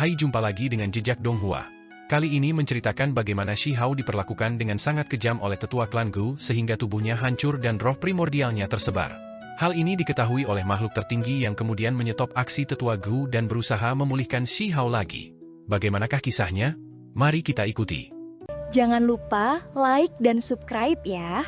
Hai, jumpa lagi dengan Jejak Donghua. Kali ini menceritakan bagaimana Shi Hao diperlakukan dengan sangat kejam oleh tetua klan Gu sehingga tubuhnya hancur dan roh primordialnya tersebar. Hal ini diketahui oleh makhluk tertinggi yang kemudian menyetop aksi tetua Gu dan berusaha memulihkan Shi Hao lagi. Bagaimanakah kisahnya? Mari kita ikuti. Jangan lupa like dan subscribe ya.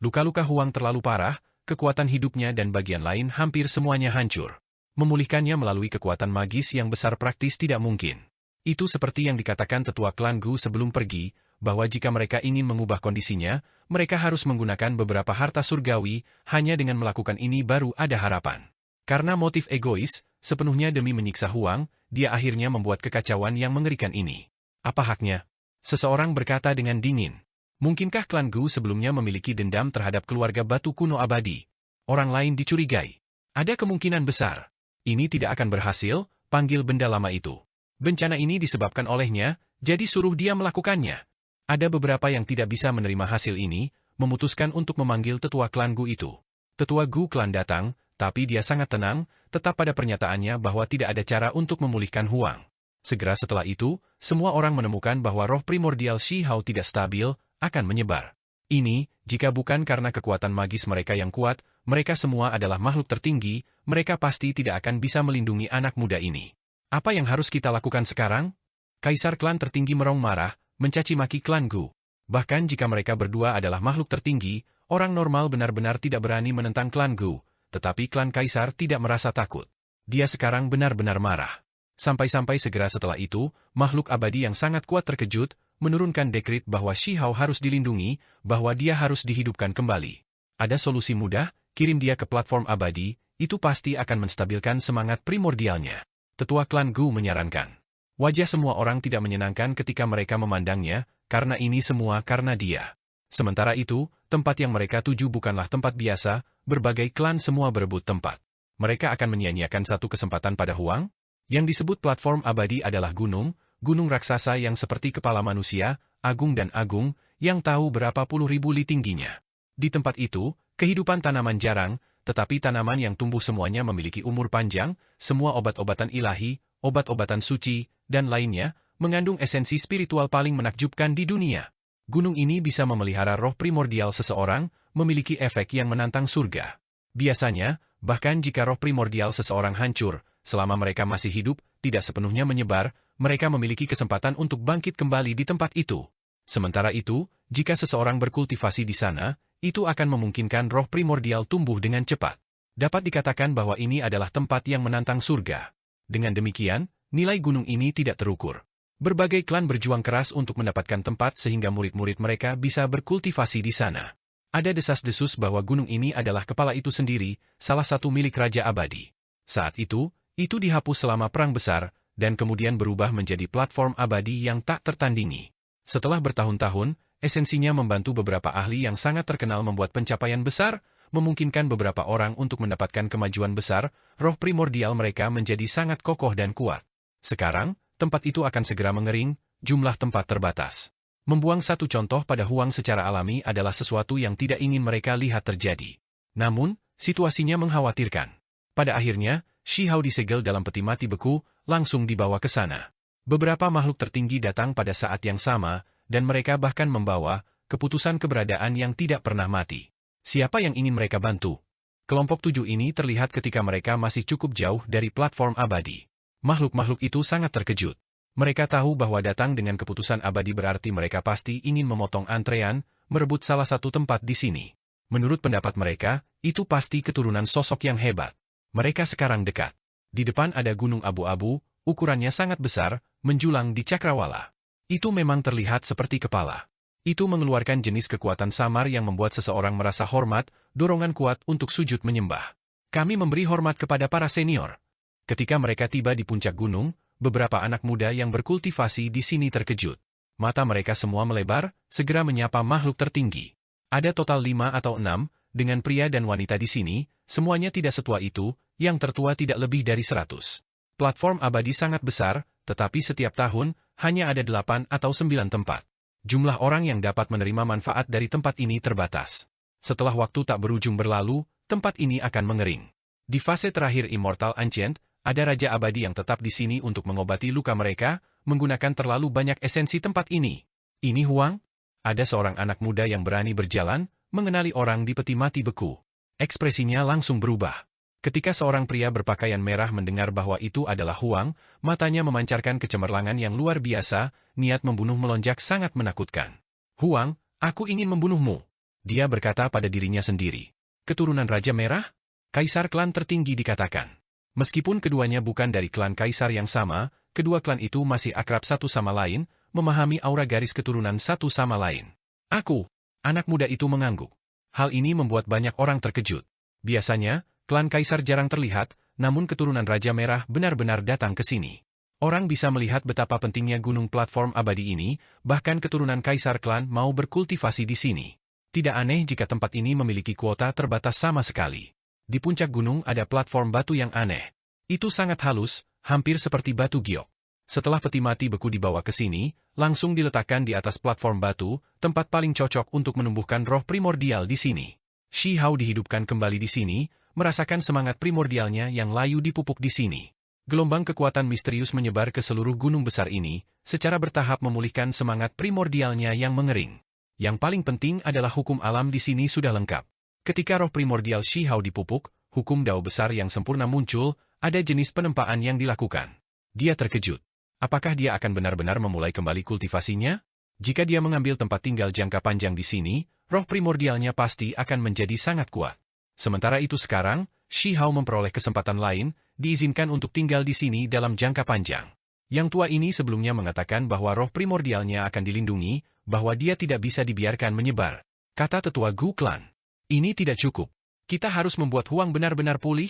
Luka-luka Huang terlalu parah, kekuatan hidupnya dan bagian lain hampir semuanya hancur. Memulihkannya melalui kekuatan magis yang besar praktis tidak mungkin. Itu seperti yang dikatakan tetua klan Gu sebelum pergi, bahwa jika mereka ingin mengubah kondisinya, mereka harus menggunakan beberapa harta surgawi, hanya dengan melakukan ini baru ada harapan. Karena motif egois, sepenuhnya demi menyiksa Huang, dia akhirnya membuat kekacauan yang mengerikan ini. Apa haknya? Seseorang berkata dengan dingin. Mungkinkah klan Gu sebelumnya memiliki dendam terhadap keluarga batu kuno abadi? Orang lain dicurigai. Ada kemungkinan besar. Ini tidak akan berhasil, panggil benda lama itu. Bencana ini disebabkan olehnya, jadi suruh dia melakukannya. Ada beberapa yang tidak bisa menerima hasil ini, memutuskan untuk memanggil tetua klan Gu itu. Tetua Gu klan datang, tapi dia sangat tenang, tetap pada pernyataannya bahwa tidak ada cara untuk memulihkan Huang. Segera setelah itu, semua orang menemukan bahwa roh primordial Shi Hao tidak stabil, akan menyebar. Ini, jika bukan karena kekuatan magis mereka yang kuat, mereka semua adalah makhluk tertinggi, mereka pasti tidak akan bisa melindungi anak muda ini. Apa yang harus kita lakukan sekarang? Kaisar klan tertinggi merong marah, mencaci maki klan Gu. Bahkan jika mereka berdua adalah makhluk tertinggi, orang normal benar-benar tidak berani menentang klan Gu, tetapi klan kaisar tidak merasa takut. Dia sekarang benar-benar marah. Sampai-sampai segera setelah itu, makhluk abadi yang sangat kuat terkejut, menurunkan dekrit bahwa Shi Hao harus dilindungi, bahwa dia harus dihidupkan kembali. Ada solusi mudah, kirim dia ke platform abadi, itu pasti akan menstabilkan semangat primordialnya. Tetua klan Gu menyarankan. Wajah semua orang tidak menyenangkan ketika mereka memandangnya, karena ini semua karena dia. Sementara itu, tempat yang mereka tuju bukanlah tempat biasa, berbagai klan semua berebut tempat. Mereka akan menyia-nyiakan satu kesempatan pada Huang? Yang disebut platform abadi adalah gunung raksasa yang seperti kepala manusia, agung dan agung, yang tahu berapa puluh ribu li tingginya. Di tempat itu, kehidupan tanaman jarang, tetapi tanaman yang tumbuh semuanya memiliki umur panjang, semua obat-obatan ilahi, obat-obatan suci, dan lainnya, mengandung esensi spiritual paling menakjubkan di dunia. Gunung ini bisa memelihara roh primordial seseorang, memiliki efek yang menantang surga. Biasanya, bahkan jika roh primordial seseorang hancur, selama mereka masih hidup, tidak sepenuhnya menyebar, mereka memiliki kesempatan untuk bangkit kembali di tempat itu. Sementara itu, jika seseorang berkultivasi di sana, itu akan memungkinkan roh primordial tumbuh dengan cepat. Dapat dikatakan bahwa ini adalah tempat yang menantang surga. Dengan demikian, nilai gunung ini tidak terukur. Berbagai klan berjuang keras untuk mendapatkan tempat sehingga murid-murid mereka bisa berkultivasi di sana. Ada desas-desus bahwa gunung ini adalah kepala itu sendiri, salah satu milik Raja Abadi. Saat itu dihapus selama Perang Besar, dan kemudian berubah menjadi platform abadi yang tak tertandingi. Setelah bertahun-tahun, esensinya membantu beberapa ahli yang sangat terkenal membuat pencapaian besar, memungkinkan beberapa orang untuk mendapatkan kemajuan besar, roh primordial mereka menjadi sangat kokoh dan kuat. Sekarang, tempat itu akan segera mengering, jumlah tempat terbatas. Membuang satu contoh pada Huang secara alami adalah sesuatu yang tidak ingin mereka lihat terjadi. Namun, situasinya mengkhawatirkan. Pada akhirnya, Shi Hao disegel dalam peti mati beku, langsung dibawa ke sana. Beberapa makhluk tertinggi datang pada saat yang sama, dan mereka bahkan membawa keputusan keberadaan yang tidak pernah mati. Siapa yang ingin mereka bantu? Kelompok 7 ini terlihat ketika mereka masih cukup jauh dari platform abadi. Makhluk-makhluk itu sangat terkejut. Mereka tahu bahwa datang dengan keputusan abadi berarti mereka pasti ingin memotong antrean, merebut salah satu tempat di sini. Menurut pendapat mereka, itu pasti keturunan sosok yang hebat. Mereka sekarang dekat. Di depan ada gunung abu-abu, ukurannya sangat besar, menjulang di cakrawala. Itu memang terlihat seperti kepala. Itu mengeluarkan jenis kekuatan samar yang membuat seseorang merasa hormat, dorongan kuat untuk sujud menyembah. Kami memberi hormat kepada para senior. Ketika mereka tiba di puncak gunung, beberapa anak muda yang berkultivasi di sini terkejut. Mata mereka semua melebar, segera menyapa makhluk tertinggi. Ada total 5 atau 6, dengan pria dan wanita di sini, semuanya tidak setua itu, yang tertua tidak lebih dari 100. Platform abadi sangat besar, tetapi setiap tahun, hanya ada 8 atau 9 tempat. Jumlah orang yang dapat menerima manfaat dari tempat ini terbatas. Setelah waktu tak berujung berlalu, tempat ini akan mengering. Di fase terakhir Immortal Ancient, Ada raja abadi yang tetap di sini untuk mengobati luka mereka, menggunakan terlalu banyak esensi tempat ini. Ini Huang? Ada seorang anak muda yang berani berjalan, mengenali orang di peti mati beku. Ekspresinya langsung berubah. Ketika seorang pria berpakaian merah mendengar bahwa itu adalah Huang, matanya memancarkan kecemerlangan yang luar biasa, niat membunuh melonjak sangat menakutkan. Huang, aku ingin membunuhmu. Dia berkata pada dirinya sendiri. Keturunan Raja Merah? Kaisar klan tertinggi dikatakan. Meskipun keduanya bukan dari klan kaisar yang sama, kedua klan itu masih akrab satu sama lain, memahami aura garis keturunan satu sama lain. Aku, anak muda itu mengangguk. Hal ini membuat banyak orang terkejut. Biasanya, klan kaisar jarang terlihat, namun keturunan Raja Merah benar-benar datang ke sini. Orang bisa melihat betapa pentingnya gunung platform abadi ini, bahkan keturunan kaisar klan mau berkultivasi di sini. Tidak aneh jika tempat ini memiliki kuota terbatas sama sekali. Di puncak gunung ada platform batu yang aneh. Itu sangat halus, hampir seperti batu giok. Setelah peti mati beku dibawa ke sini, langsung diletakkan di atas platform batu, tempat paling cocok untuk menumbuhkan roh primordial di sini. Shi Hao dihidupkan kembali di sini, merasakan semangat primordialnya yang layu dipupuk di sini. Gelombang kekuatan misterius menyebar ke seluruh gunung besar ini, secara bertahap memulihkan semangat primordialnya yang mengering. Yang paling penting adalah hukum alam di sini sudah lengkap. Ketika roh primordial Shi Hao dipupuk, hukum Dao besar yang sempurna muncul, ada jenis penempaan yang dilakukan. Dia terkejut. Apakah dia akan benar-benar memulai kembali kultivasinya? Jika dia mengambil tempat tinggal jangka panjang di sini, roh primordialnya pasti akan menjadi sangat kuat. Sementara itu sekarang, Shi Hao memperoleh kesempatan lain, diizinkan untuk tinggal di sini dalam jangka panjang. Yang tua ini sebelumnya mengatakan bahwa roh primordialnya akan dilindungi, bahwa dia tidak bisa dibiarkan menyebar. Kata tetua Gu Clan. Ini tidak cukup. Kita harus membuat Huang benar-benar pulih.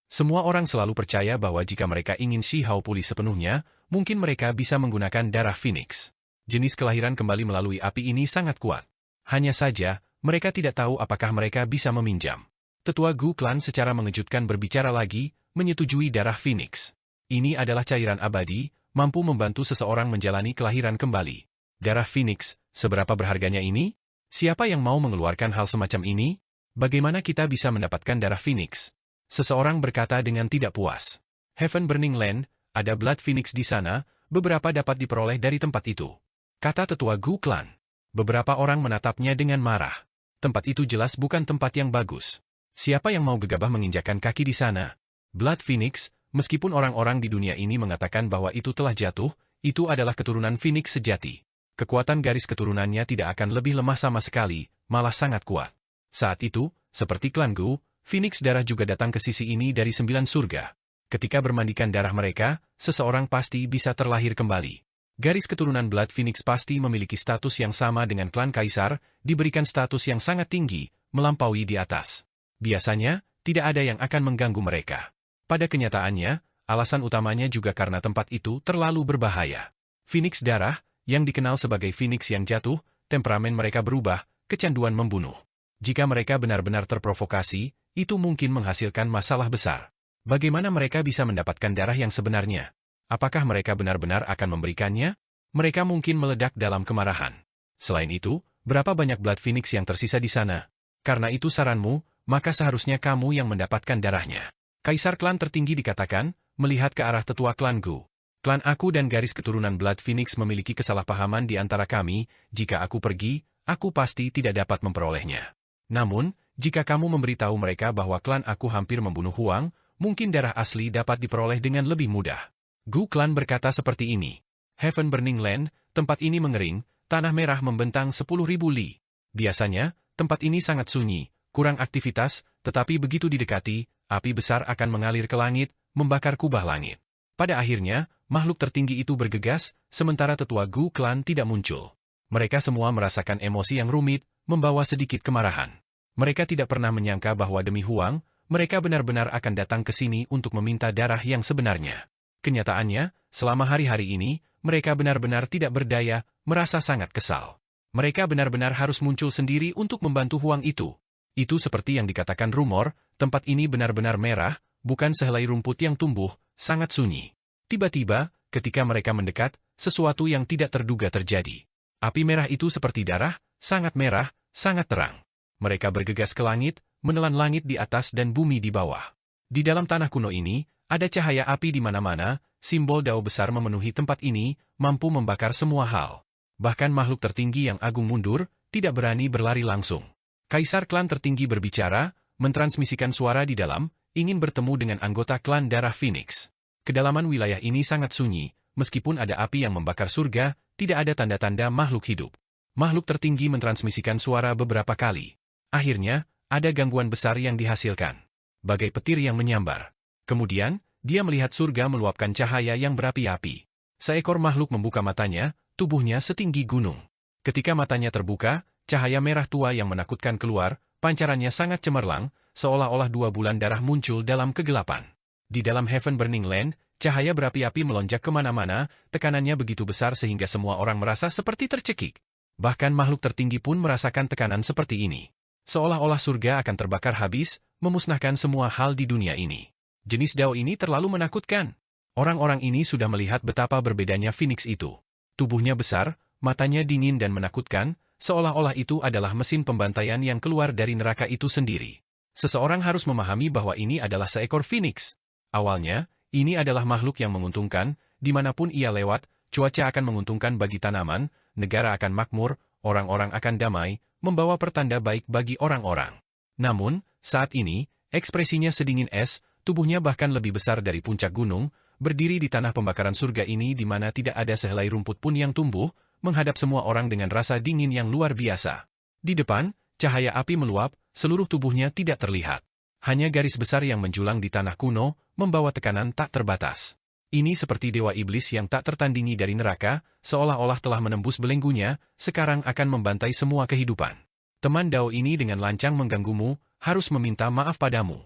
Semua orang selalu percaya bahwa jika mereka ingin Shi Hao pulih sepenuhnya, mungkin mereka bisa menggunakan darah Phoenix. Jenis kelahiran kembali melalui api ini sangat kuat. Hanya saja, mereka tidak tahu apakah mereka bisa meminjam. Tetua Gu Clan secara mengejutkan berbicara lagi, menyetujui darah Phoenix. Ini adalah cairan abadi, mampu membantu seseorang menjalani kelahiran kembali. Darah Phoenix, seberapa berharganya ini? Siapa yang mau mengeluarkan hal semacam ini? Bagaimana kita bisa mendapatkan darah Phoenix? Seseorang berkata dengan tidak puas. Heaven Burning Land, ada Blood Phoenix di sana, beberapa dapat diperoleh dari tempat itu. Kata tetua Gu Clan. Beberapa orang menatapnya dengan marah. Tempat itu jelas bukan tempat yang bagus. Siapa yang mau gegabah menginjakan kaki di sana? Blood Phoenix, meskipun orang-orang di dunia ini mengatakan bahwa itu telah jatuh, itu adalah keturunan Phoenix sejati. Kekuatan garis keturunannya tidak akan lebih lemah sama sekali, malah sangat kuat. Saat itu, seperti klan Gu, Phoenix darah juga datang ke sisi ini dari 9 surga. Ketika bermandikan darah mereka, seseorang pasti bisa terlahir kembali. Garis keturunan Blood Phoenix pasti memiliki status yang sama dengan klan Kaisar, diberikan status yang sangat tinggi, melampaui di atas. Biasanya, tidak ada yang akan mengganggu mereka. Pada kenyataannya, alasan utamanya juga karena tempat itu terlalu berbahaya. Phoenix darah, yang dikenal sebagai Phoenix yang jatuh, temperamen mereka berubah, kecanduan membunuh. Jika mereka benar-benar terprovokasi, itu mungkin menghasilkan masalah besar. Bagaimana mereka bisa mendapatkan darah yang sebenarnya? Apakah mereka benar-benar akan memberikannya? Mereka mungkin meledak dalam kemarahan. Selain itu, berapa banyak Blood Phoenix yang tersisa di sana? Karena itu saranmu, maka seharusnya kamu yang mendapatkan darahnya. Kaisar klan tertinggi dikatakan, melihat ke arah tetua klan Gu. Klan aku dan garis keturunan Blood Phoenix memiliki kesalahpahaman di antara kami, jika aku pergi, aku pasti tidak dapat memperolehnya. Namun, jika kamu memberitahu mereka bahwa klan aku hampir membunuh Huang, mungkin darah asli dapat diperoleh dengan lebih mudah. Gu Clan berkata seperti ini. Heaven Burning Land, tempat ini mengering, tanah merah membentang 10.000 li. Biasanya, tempat ini sangat sunyi, kurang aktivitas, tetapi begitu didekati, api besar akan mengalir ke langit, membakar kubah langit. Pada akhirnya, makhluk tertinggi itu bergegas, sementara tetua Gu Clan tidak muncul. Mereka semua merasakan emosi yang rumit, membawa sedikit kemarahan. Mereka tidak pernah menyangka bahwa demi Huang, mereka benar-benar akan datang ke sini untuk meminta darah yang sebenarnya. Kenyataannya, selama hari-hari ini, mereka benar-benar tidak berdaya, merasa sangat kesal. Mereka benar-benar harus muncul sendiri untuk membantu Huang itu. Itu seperti yang dikatakan rumor, tempat ini benar-benar merah, bukan sehelai rumput yang tumbuh, sangat sunyi. Tiba-tiba, ketika mereka mendekat, sesuatu yang tidak terduga terjadi. Api merah itu seperti darah, sangat merah, sangat terang. Mereka bergegas ke langit, menelan langit di atas dan bumi di bawah. Di dalam tanah kuno ini, ada cahaya api di mana-mana, simbol Dao besar memenuhi tempat ini, mampu membakar semua hal. Bahkan makhluk tertinggi yang agung mundur, tidak berani berlari langsung. Kaisar klan tertinggi berbicara, mentransmisikan suara di dalam, ingin bertemu dengan anggota klan darah Phoenix. Kedalaman wilayah ini sangat sunyi, meskipun ada api yang membakar surga, tidak ada tanda-tanda makhluk hidup. Makhluk tertinggi mentransmisikan suara beberapa kali. Akhirnya, ada gangguan besar yang dihasilkan. Bagai petir yang menyambar. Kemudian, dia melihat surga meluapkan cahaya yang berapi-api. Seekor makhluk membuka matanya, tubuhnya setinggi gunung. Ketika matanya terbuka, cahaya merah tua yang menakutkan keluar, pancarannya sangat cemerlang, seolah-olah 2 bulan darah muncul dalam kegelapan. Di dalam Heaven Burning Land, cahaya berapi-api melonjak kemana-mana, tekanannya begitu besar sehingga semua orang merasa seperti tercekik. Bahkan makhluk tertinggi pun merasakan tekanan seperti ini. Seolah-olah surga akan terbakar habis, memusnahkan semua hal di dunia ini. Jenis Dao ini terlalu menakutkan. Orang-orang ini sudah melihat betapa berbedanya Phoenix itu. Tubuhnya besar, matanya dingin dan menakutkan, seolah-olah itu adalah mesin pembantaian yang keluar dari neraka itu sendiri. Seseorang harus memahami bahwa ini adalah seekor Phoenix. Awalnya, ini adalah makhluk yang menguntungkan, dimanapun ia lewat, cuaca akan menguntungkan bagi tanaman, negara akan makmur, orang-orang akan damai, membawa pertanda baik bagi orang-orang. Namun, saat ini, ekspresinya sedingin es, tubuhnya bahkan lebih besar dari puncak gunung, berdiri di tanah pembakaran surga ini di mana tidak ada sehelai rumput pun yang tumbuh, menghadap semua orang dengan rasa dingin yang luar biasa. Di depan, cahaya api meluap, seluruh tubuhnya tidak terlihat. Hanya garis besar yang menjulang di tanah kuno, membawa tekanan tak terbatas. Ini seperti dewa iblis yang tak tertandingi dari neraka, seolah-olah telah menembus belenggunya, sekarang akan membantai semua kehidupan. Teman Dao ini dengan lancang mengganggumu, harus meminta maaf padamu.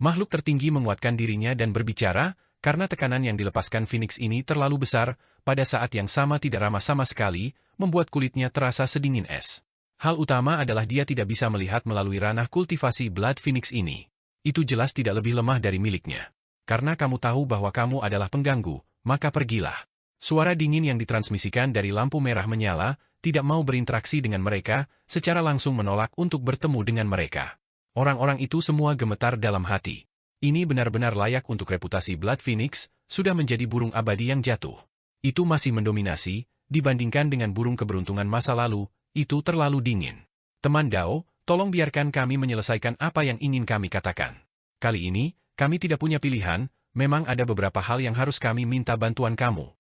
Makhluk tertinggi menguatkan dirinya dan berbicara, karena tekanan yang dilepaskan Phoenix ini terlalu besar, pada saat yang sama tidak ramah sama sekali, membuat kulitnya terasa sedingin es. Hal utama adalah dia tidak bisa melihat melalui ranah kultivasi Blood Phoenix ini. Itu jelas tidak lebih lemah dari miliknya. Karena kamu tahu bahwa kamu adalah pengganggu, maka pergilah. Suara dingin yang ditransmisikan dari lampu merah menyala, tidak mau berinteraksi dengan mereka, secara langsung menolak untuk bertemu dengan mereka. Orang-orang itu semua gemetar dalam hati. Ini benar-benar layak untuk reputasi Blood Phoenix, sudah menjadi burung abadi yang jatuh. Itu masih mendominasi, dibandingkan dengan burung keberuntungan masa lalu, itu terlalu dingin. Teman Dao, tolong biarkan kami menyelesaikan apa yang ingin kami katakan. Kali ini, kami tidak punya pilihan, memang ada beberapa hal yang harus kami minta bantuan kamu.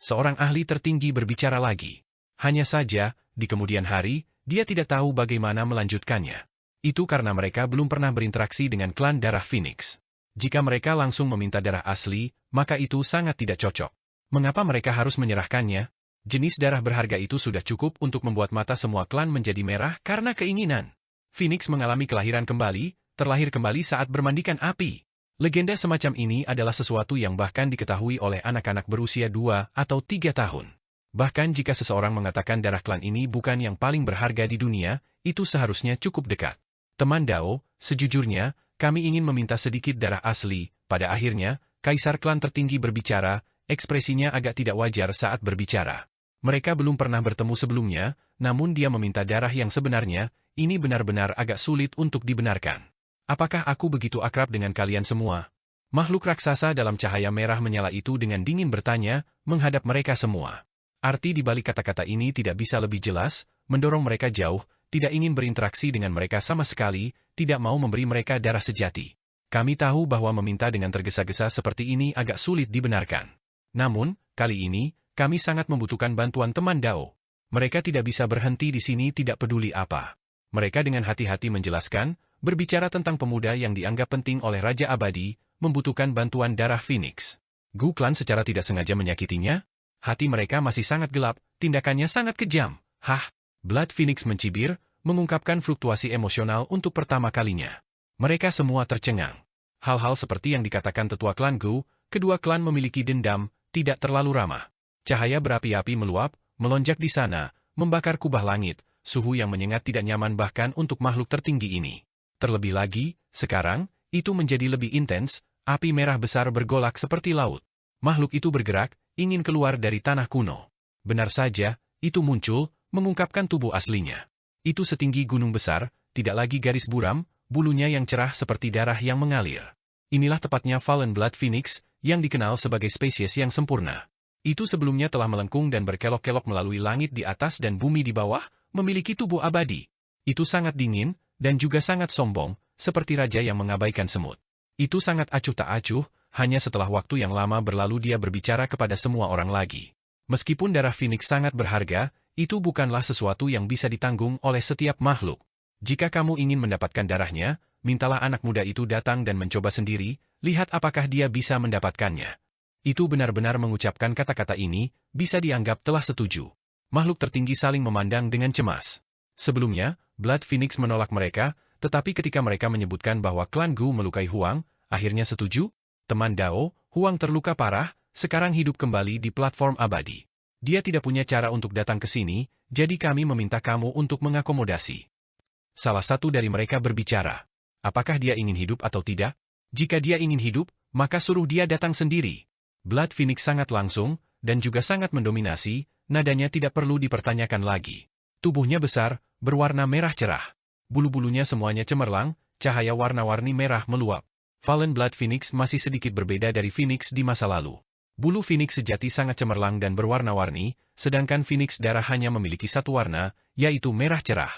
Seorang ahli tertinggi berbicara lagi. Hanya saja, di kemudian hari, dia tidak tahu bagaimana melanjutkannya. Itu karena mereka belum pernah berinteraksi dengan klan darah Phoenix. Jika mereka langsung meminta darah asli, maka itu sangat tidak cocok. Mengapa mereka harus menyerahkannya? Jenis darah berharga itu sudah cukup untuk membuat mata semua klan menjadi merah karena keinginan. Phoenix mengalami kelahiran kembali, terlahir kembali saat bermandikan api. Legenda semacam ini adalah sesuatu yang bahkan diketahui oleh anak-anak berusia 2 atau 3 tahun. Bahkan jika seseorang mengatakan darah klan ini bukan yang paling berharga di dunia, itu seharusnya cukup dekat. Teman Dao, sejujurnya, kami ingin meminta sedikit darah asli. Pada akhirnya, kaisar klan tertinggi berbicara, ekspresinya agak tidak wajar saat berbicara. Mereka belum pernah bertemu sebelumnya, namun dia meminta darah yang sebenarnya, ini benar-benar agak sulit untuk dibenarkan. Apakah aku begitu akrab dengan kalian semua? Makhluk raksasa dalam cahaya merah menyala itu dengan dingin bertanya, menghadap mereka semua. Arti di balik kata-kata ini tidak bisa lebih jelas, mendorong mereka jauh, tidak ingin berinteraksi dengan mereka sama sekali, tidak mau memberi mereka darah sejati. Kami tahu bahwa meminta dengan tergesa-gesa seperti ini agak sulit dibenarkan. Namun, kali ini, kami sangat membutuhkan bantuan teman Dao. Mereka tidak bisa berhenti di sini tidak peduli apa. Mereka dengan hati-hati menjelaskan, berbicara tentang pemuda yang dianggap penting oleh Raja Abadi, membutuhkan bantuan darah Phoenix. Gu Clan secara tidak sengaja menyakitinya? Hati mereka masih sangat gelap, tindakannya sangat kejam. Hah? Blood Phoenix mencibir, mengungkapkan fluktuasi emosional untuk pertama kalinya. Mereka semua tercengang. Hal-hal seperti yang dikatakan tetua klan Gu, kedua klan memiliki dendam, tidak terlalu ramah. Cahaya berapi-api meluap, melonjak di sana, membakar kubah langit, suhu yang menyengat tidak nyaman bahkan untuk makhluk tertinggi ini. Terlebih lagi, sekarang, itu menjadi lebih intens, api merah besar bergolak seperti laut. Makhluk itu bergerak, ingin keluar dari tanah kuno. Benar saja, itu muncul, mengungkapkan tubuh aslinya. Itu setinggi gunung besar, tidak lagi garis buram, bulunya yang cerah seperti darah yang mengalir. Inilah tepatnya Fallen Blood Phoenix, yang dikenal sebagai spesies yang sempurna. Itu sebelumnya telah melengkung dan berkelok-kelok melalui langit di atas dan bumi di bawah, memiliki tubuh abadi. Itu sangat dingin, dan juga sangat sombong, seperti raja yang mengabaikan semut. Itu sangat acuh tak acuh, hanya setelah waktu yang lama berlalu dia berbicara kepada semua orang lagi. Meskipun darah Phoenix sangat berharga, itu bukanlah sesuatu yang bisa ditanggung oleh setiap makhluk. Jika kamu ingin mendapatkan darahnya, mintalah anak muda itu datang dan mencoba sendiri, lihat apakah dia bisa mendapatkannya. Itu benar-benar mengucapkan kata-kata ini, bisa dianggap telah setuju. Makhluk tertinggi saling memandang dengan cemas. Sebelumnya, Blood Phoenix menolak mereka, tetapi ketika mereka menyebutkan bahwa klan Gu melukai Huang, akhirnya setuju. Teman Dao, Huang terluka parah, sekarang hidup kembali di platform abadi. Dia tidak punya cara untuk datang ke sini, jadi kami meminta kamu untuk mengakomodasi. Salah satu dari mereka berbicara. Apakah dia ingin hidup atau tidak? Jika dia ingin hidup, maka suruh dia datang sendiri. Blood Phoenix sangat langsung, dan juga sangat mendominasi, nadanya tidak perlu dipertanyakan lagi. Tubuhnya besar, berwarna merah cerah. Bulu-bulunya semuanya cemerlang, cahaya warna-warni merah meluap. Fallen Blood Phoenix masih sedikit berbeda dari Phoenix di masa lalu. Bulu Phoenix sejati sangat cemerlang dan berwarna-warni, sedangkan Phoenix darah hanya memiliki satu warna, yaitu merah cerah.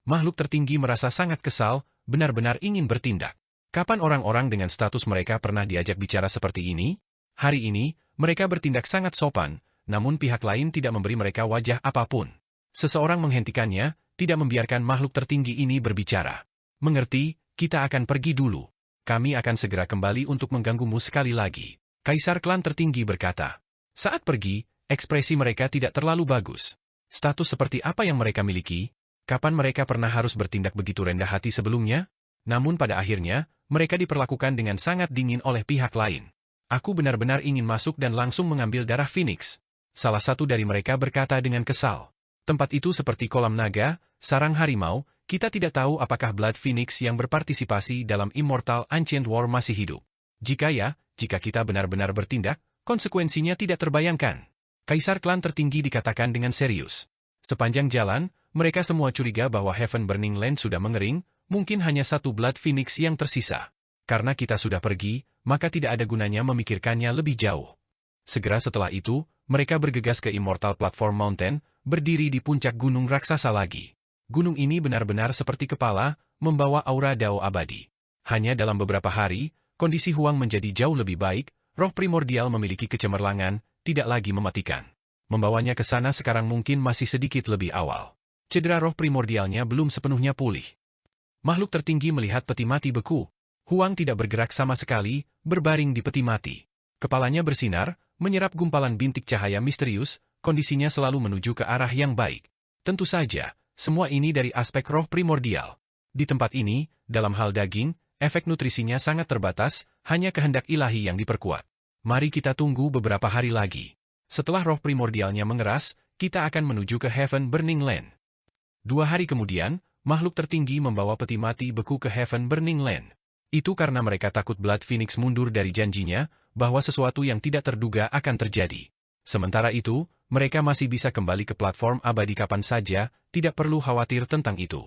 Makhluk tertinggi merasa sangat kesal, benar-benar ingin bertindak. Kapan orang-orang dengan status mereka pernah diajak bicara seperti ini? Hari ini, mereka bertindak sangat sopan, namun pihak lain tidak memberi mereka wajah apapun. Seseorang menghentikannya, tidak membiarkan makhluk tertinggi ini berbicara. Mengerti, kita akan pergi dulu. Kami akan segera kembali untuk mengganggumu sekali lagi. Kaisar klan tertinggi berkata. Saat pergi, ekspresi mereka tidak terlalu bagus. Status seperti apa yang mereka miliki? Kapan mereka pernah harus bertindak begitu rendah hati sebelumnya? Namun pada akhirnya, mereka diperlakukan dengan sangat dingin oleh pihak lain. Aku benar-benar ingin masuk dan langsung mengambil darah Phoenix. Salah satu dari mereka berkata dengan kesal. Tempat itu seperti kolam naga, sarang harimau, kita tidak tahu apakah Blood Phoenix yang berpartisipasi dalam Immortal Ancient War masih hidup. Jika ya, jika kita benar-benar bertindak, konsekuensinya tidak terbayangkan. Kaisar klan tertinggi dikatakan dengan serius. Sepanjang jalan, mereka semua curiga bahwa Heaven Burning Land sudah mengering, mungkin hanya satu Blood Phoenix yang tersisa. Karena kita sudah pergi, maka tidak ada gunanya memikirkannya lebih jauh. Segera setelah itu, mereka bergegas ke Immortal Platform Mountain, berdiri di puncak gunung raksasa lagi. Gunung ini benar-benar seperti kepala, membawa aura Dao abadi. Hanya dalam beberapa hari, kondisi Huang menjadi jauh lebih baik, roh primordial memiliki kecemerlangan, tidak lagi mematikan. Membawanya ke sana sekarang mungkin masih sedikit lebih awal. Cedera roh primordialnya belum sepenuhnya pulih. Makhluk tertinggi melihat peti mati beku. Huang tidak bergerak sama sekali, berbaring di peti mati. Kepalanya bersinar, menyerap gumpalan bintik cahaya misterius, kondisinya selalu menuju ke arah yang baik. Tentu saja, semua ini dari aspek roh primordial. Di tempat ini, dalam hal daging, efek nutrisinya sangat terbatas, hanya kehendak ilahi yang diperkuat. Mari kita tunggu beberapa hari lagi. Setelah roh primordialnya mengeras, kita akan menuju ke Heaven Burning Land. 2 hari kemudian, makhluk tertinggi membawa peti mati beku ke Heaven Burning Land. Itu karena mereka takut Blood Phoenix mundur dari janjinya, bahwa sesuatu yang tidak terduga akan terjadi. Sementara itu, mereka masih bisa kembali ke platform abadi kapan saja, tidak perlu khawatir tentang itu.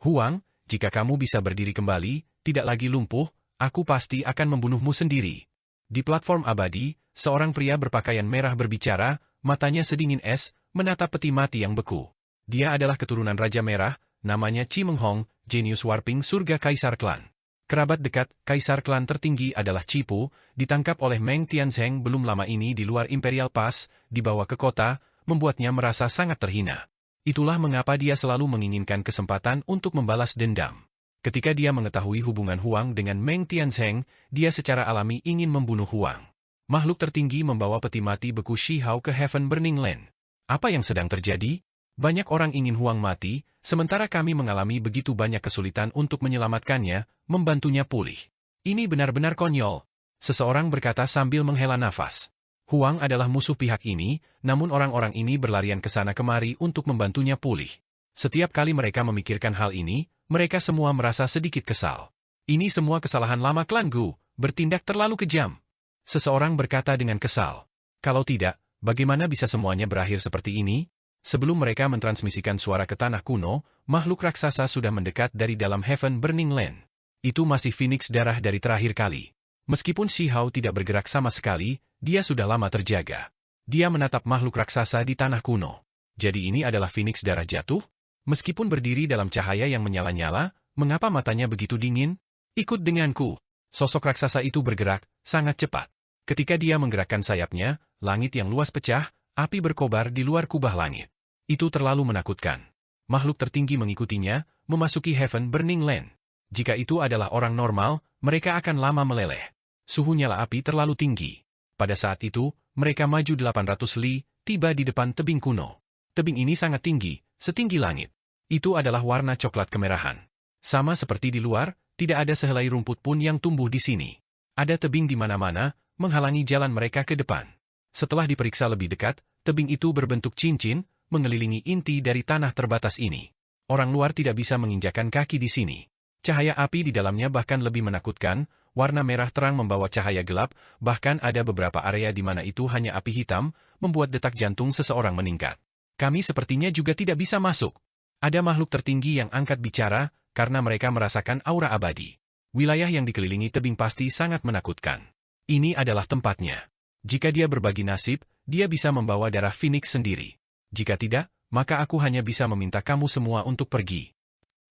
Huang, jika kamu bisa berdiri kembali, tidak lagi lumpuh, aku pasti akan membunuhmu sendiri. Di platform abadi, seorang pria berpakaian merah berbicara, matanya sedingin es, menatap peti mati yang beku. Dia adalah keturunan Raja Merah, namanya Chi Menghong, jenius warping surga Kaisar Klan. Kerabat dekat, Kaisar Klan tertinggi adalah Cipu, ditangkap oleh Meng Tianzheng belum lama ini di luar Imperial Pass, dibawa ke kota, membuatnya merasa sangat terhina. Itulah mengapa dia selalu menginginkan kesempatan untuk membalas dendam. Ketika dia mengetahui hubungan Huang dengan Meng Tianzheng, dia secara alami ingin membunuh Huang. Makhluk tertinggi membawa peti mati beku Shi Hao ke Heaven Burning Land. Apa yang sedang terjadi? Banyak orang ingin Huang mati, sementara kami mengalami begitu banyak kesulitan untuk menyelamatkannya, membantunya pulih. Ini benar-benar konyol. Seseorang berkata sambil menghela nafas. Huang adalah musuh pihak ini, namun orang-orang ini berlarian ke sana kemari untuk membantunya pulih. Setiap kali mereka memikirkan hal ini, mereka semua merasa sedikit kesal. Ini semua kesalahan lama klan Gu, bertindak terlalu kejam. Seseorang berkata dengan kesal. Kalau tidak, bagaimana bisa semuanya berakhir seperti ini? Sebelum mereka mentransmisikan suara ke tanah kuno, makhluk raksasa sudah mendekat dari dalam Heaven Burning Land. Itu masih Phoenix darah dari terakhir kali. Meskipun Shi Hao tidak bergerak sama sekali, dia sudah lama terjaga. Dia menatap makhluk raksasa di tanah kuno. Jadi ini adalah Phoenix darah jatuh? Meskipun berdiri dalam cahaya yang menyala-nyala, mengapa matanya begitu dingin? Ikut denganku. Sosok raksasa itu bergerak, sangat cepat. Ketika dia menggerakkan sayapnya, langit yang luas pecah, api berkobar di luar kubah langit. Itu terlalu menakutkan. Makhluk tertinggi mengikutinya, memasuki Heaven Burning Land. Jika itu adalah orang normal, mereka akan lama meleleh. Suhu nyala api terlalu tinggi. Pada saat itu, mereka maju 800 li, tiba di depan tebing kuno. Tebing ini sangat tinggi, setinggi langit. Itu adalah warna coklat kemerahan. Sama seperti di luar, tidak ada sehelai rumput pun yang tumbuh di sini. Ada tebing di mana-mana, menghalangi jalan mereka ke depan. Setelah diperiksa lebih dekat, tebing itu berbentuk cincin, mengelilingi inti dari tanah terbatas ini. Orang luar tidak bisa menginjakan kaki di sini. Cahaya api di dalamnya bahkan lebih menakutkan, warna merah terang membawa cahaya gelap, bahkan ada beberapa area di mana itu hanya api hitam, membuat detak jantung seseorang meningkat. Kami sepertinya juga tidak bisa masuk. Ada makhluk tertinggi yang angkat bicara, karena mereka merasakan aura abadi. Wilayah yang dikelilingi tebing pasti sangat menakutkan. Ini adalah tempatnya. Jika dia berbagi nasib, dia bisa membawa darah Phoenix sendiri. Jika tidak, maka aku hanya bisa meminta kamu semua untuk pergi.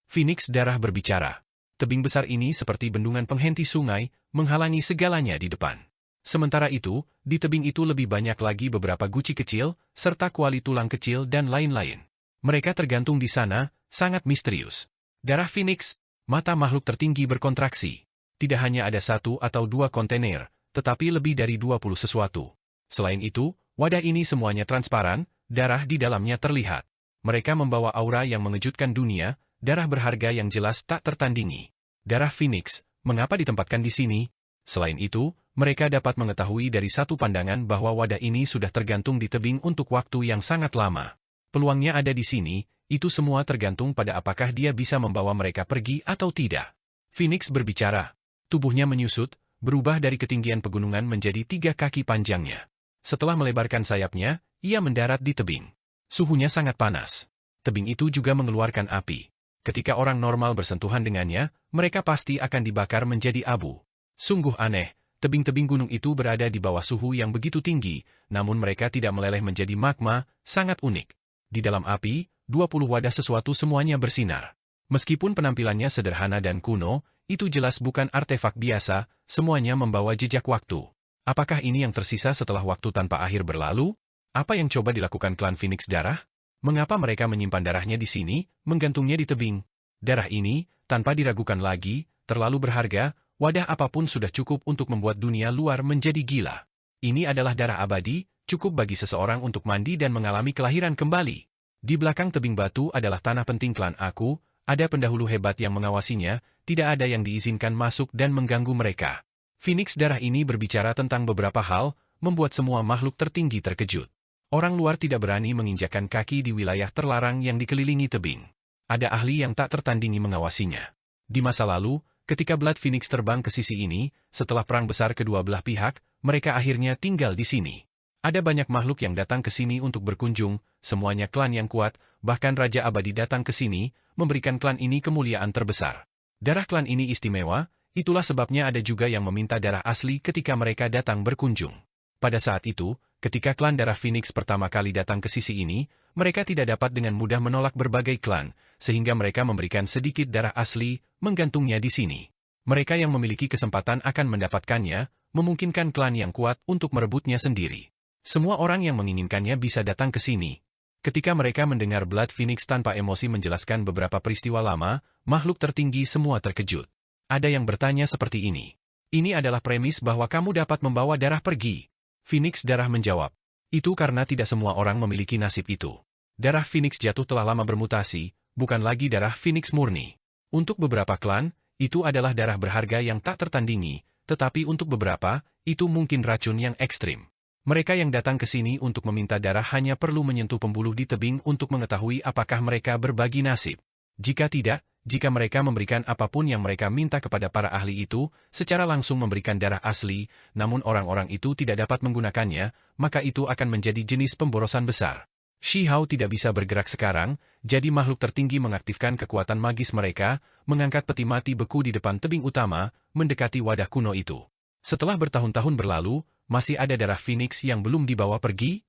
Phoenix darah berbicara. Tebing besar ini seperti bendungan penghenti sungai, menghalangi segalanya di depan. Sementara itu, di tebing itu lebih banyak lagi beberapa guci kecil, serta kuali tulang kecil dan lain-lain. Mereka tergantung di sana, sangat misterius. Darah Phoenix, mata makhluk tertinggi berkontraksi. Tidak hanya ada 1 atau 2 kontainer, tetapi lebih dari 20 sesuatu. Selain itu, wadah ini semuanya transparan, darah di dalamnya terlihat. Mereka membawa aura yang mengejutkan dunia, darah berharga yang jelas tak tertandingi. Darah Phoenix, mengapa ditempatkan di sini? Selain itu, mereka dapat mengetahui dari satu pandangan bahwa wadah ini sudah tergantung di tebing untuk waktu yang sangat lama. Peluangnya ada di sini, itu semua tergantung pada apakah dia bisa membawa mereka pergi atau tidak. Phoenix berbicara. Tubuhnya menyusut, berubah dari ketinggian pegunungan menjadi 3 kaki panjangnya. Setelah melebarkan sayapnya, ia mendarat di tebing. Suhunya sangat panas. Tebing itu juga mengeluarkan api. Ketika orang normal bersentuhan dengannya, mereka pasti akan dibakar menjadi abu. Sungguh aneh, tebing-tebing gunung itu berada di bawah suhu yang begitu tinggi, namun mereka tidak meleleh menjadi magma, sangat unik. Di dalam api, 20 wadah sesuatu semuanya bersinar. Meskipun penampilannya sederhana dan kuno, itu jelas bukan artefak biasa, semuanya membawa jejak waktu. Apakah ini yang tersisa setelah waktu tanpa akhir berlalu? Apa yang coba dilakukan klan Phoenix Darah? Mengapa mereka menyimpan darahnya di sini, menggantungnya di tebing? Darah ini, tanpa diragukan lagi, terlalu berharga, wadah apapun sudah cukup untuk membuat dunia luar menjadi gila. Ini adalah darah abadi, cukup bagi seseorang untuk mandi dan mengalami kelahiran kembali. Di belakang tebing batu adalah tanah penting klan aku, ada pendahulu hebat yang mengawasinya, tidak ada yang diizinkan masuk dan mengganggu mereka. Phoenix Darah ini berbicara tentang beberapa hal, membuat semua makhluk tertinggi terkejut. Orang luar tidak berani menginjakan kaki di wilayah terlarang yang dikelilingi tebing. Ada ahli yang tak tertandingi mengawasinya. Di masa lalu, ketika Blood Phoenix terbang ke sisi ini, setelah perang besar kedua belah pihak, mereka akhirnya tinggal di sini. Ada banyak makhluk yang datang ke sini untuk berkunjung, semuanya klan yang kuat, bahkan Raja Abadi datang ke sini, memberikan klan ini kemuliaan terbesar. Darah klan ini istimewa, itulah sebabnya ada juga yang meminta darah asli ketika mereka datang berkunjung. Pada saat itu, ketika klan darah Phoenix pertama kali datang ke sisi ini, mereka tidak dapat dengan mudah menolak berbagai klan, sehingga mereka memberikan sedikit darah asli, menggantungnya di sini. Mereka yang memiliki kesempatan akan mendapatkannya, memungkinkan klan yang kuat untuk merebutnya sendiri. Semua orang yang menginginkannya bisa datang ke sini. Ketika mereka mendengar Blood Phoenix tanpa emosi menjelaskan beberapa peristiwa lama, makhluk tertinggi semua terkejut. Ada yang bertanya seperti ini. Ini adalah premis bahwa kamu dapat membawa darah pergi. Phoenix Darah menjawab. Itu karena tidak semua orang memiliki nasib itu. Darah Phoenix jatuh telah lama bermutasi, bukan lagi darah Phoenix murni. Untuk beberapa klan, itu adalah darah berharga yang tak tertandingi, tetapi untuk beberapa, itu mungkin racun yang ekstrim. Mereka yang datang ke sini untuk meminta darah hanya perlu menyentuh pembuluh di tebing untuk mengetahui apakah mereka berbagi nasib. Jika tidak, jika mereka memberikan apapun yang mereka minta kepada para ahli itu, secara langsung memberikan darah asli, namun orang-orang itu tidak dapat menggunakannya, maka itu akan menjadi jenis pemborosan besar. Shi Hao tidak bisa bergerak sekarang, jadi makhluk tertinggi mengaktifkan kekuatan magis mereka, mengangkat peti mati beku di depan tebing utama, mendekati wadah kuno itu. Setelah bertahun-tahun berlalu, masih ada darah Phoenix yang belum dibawa pergi?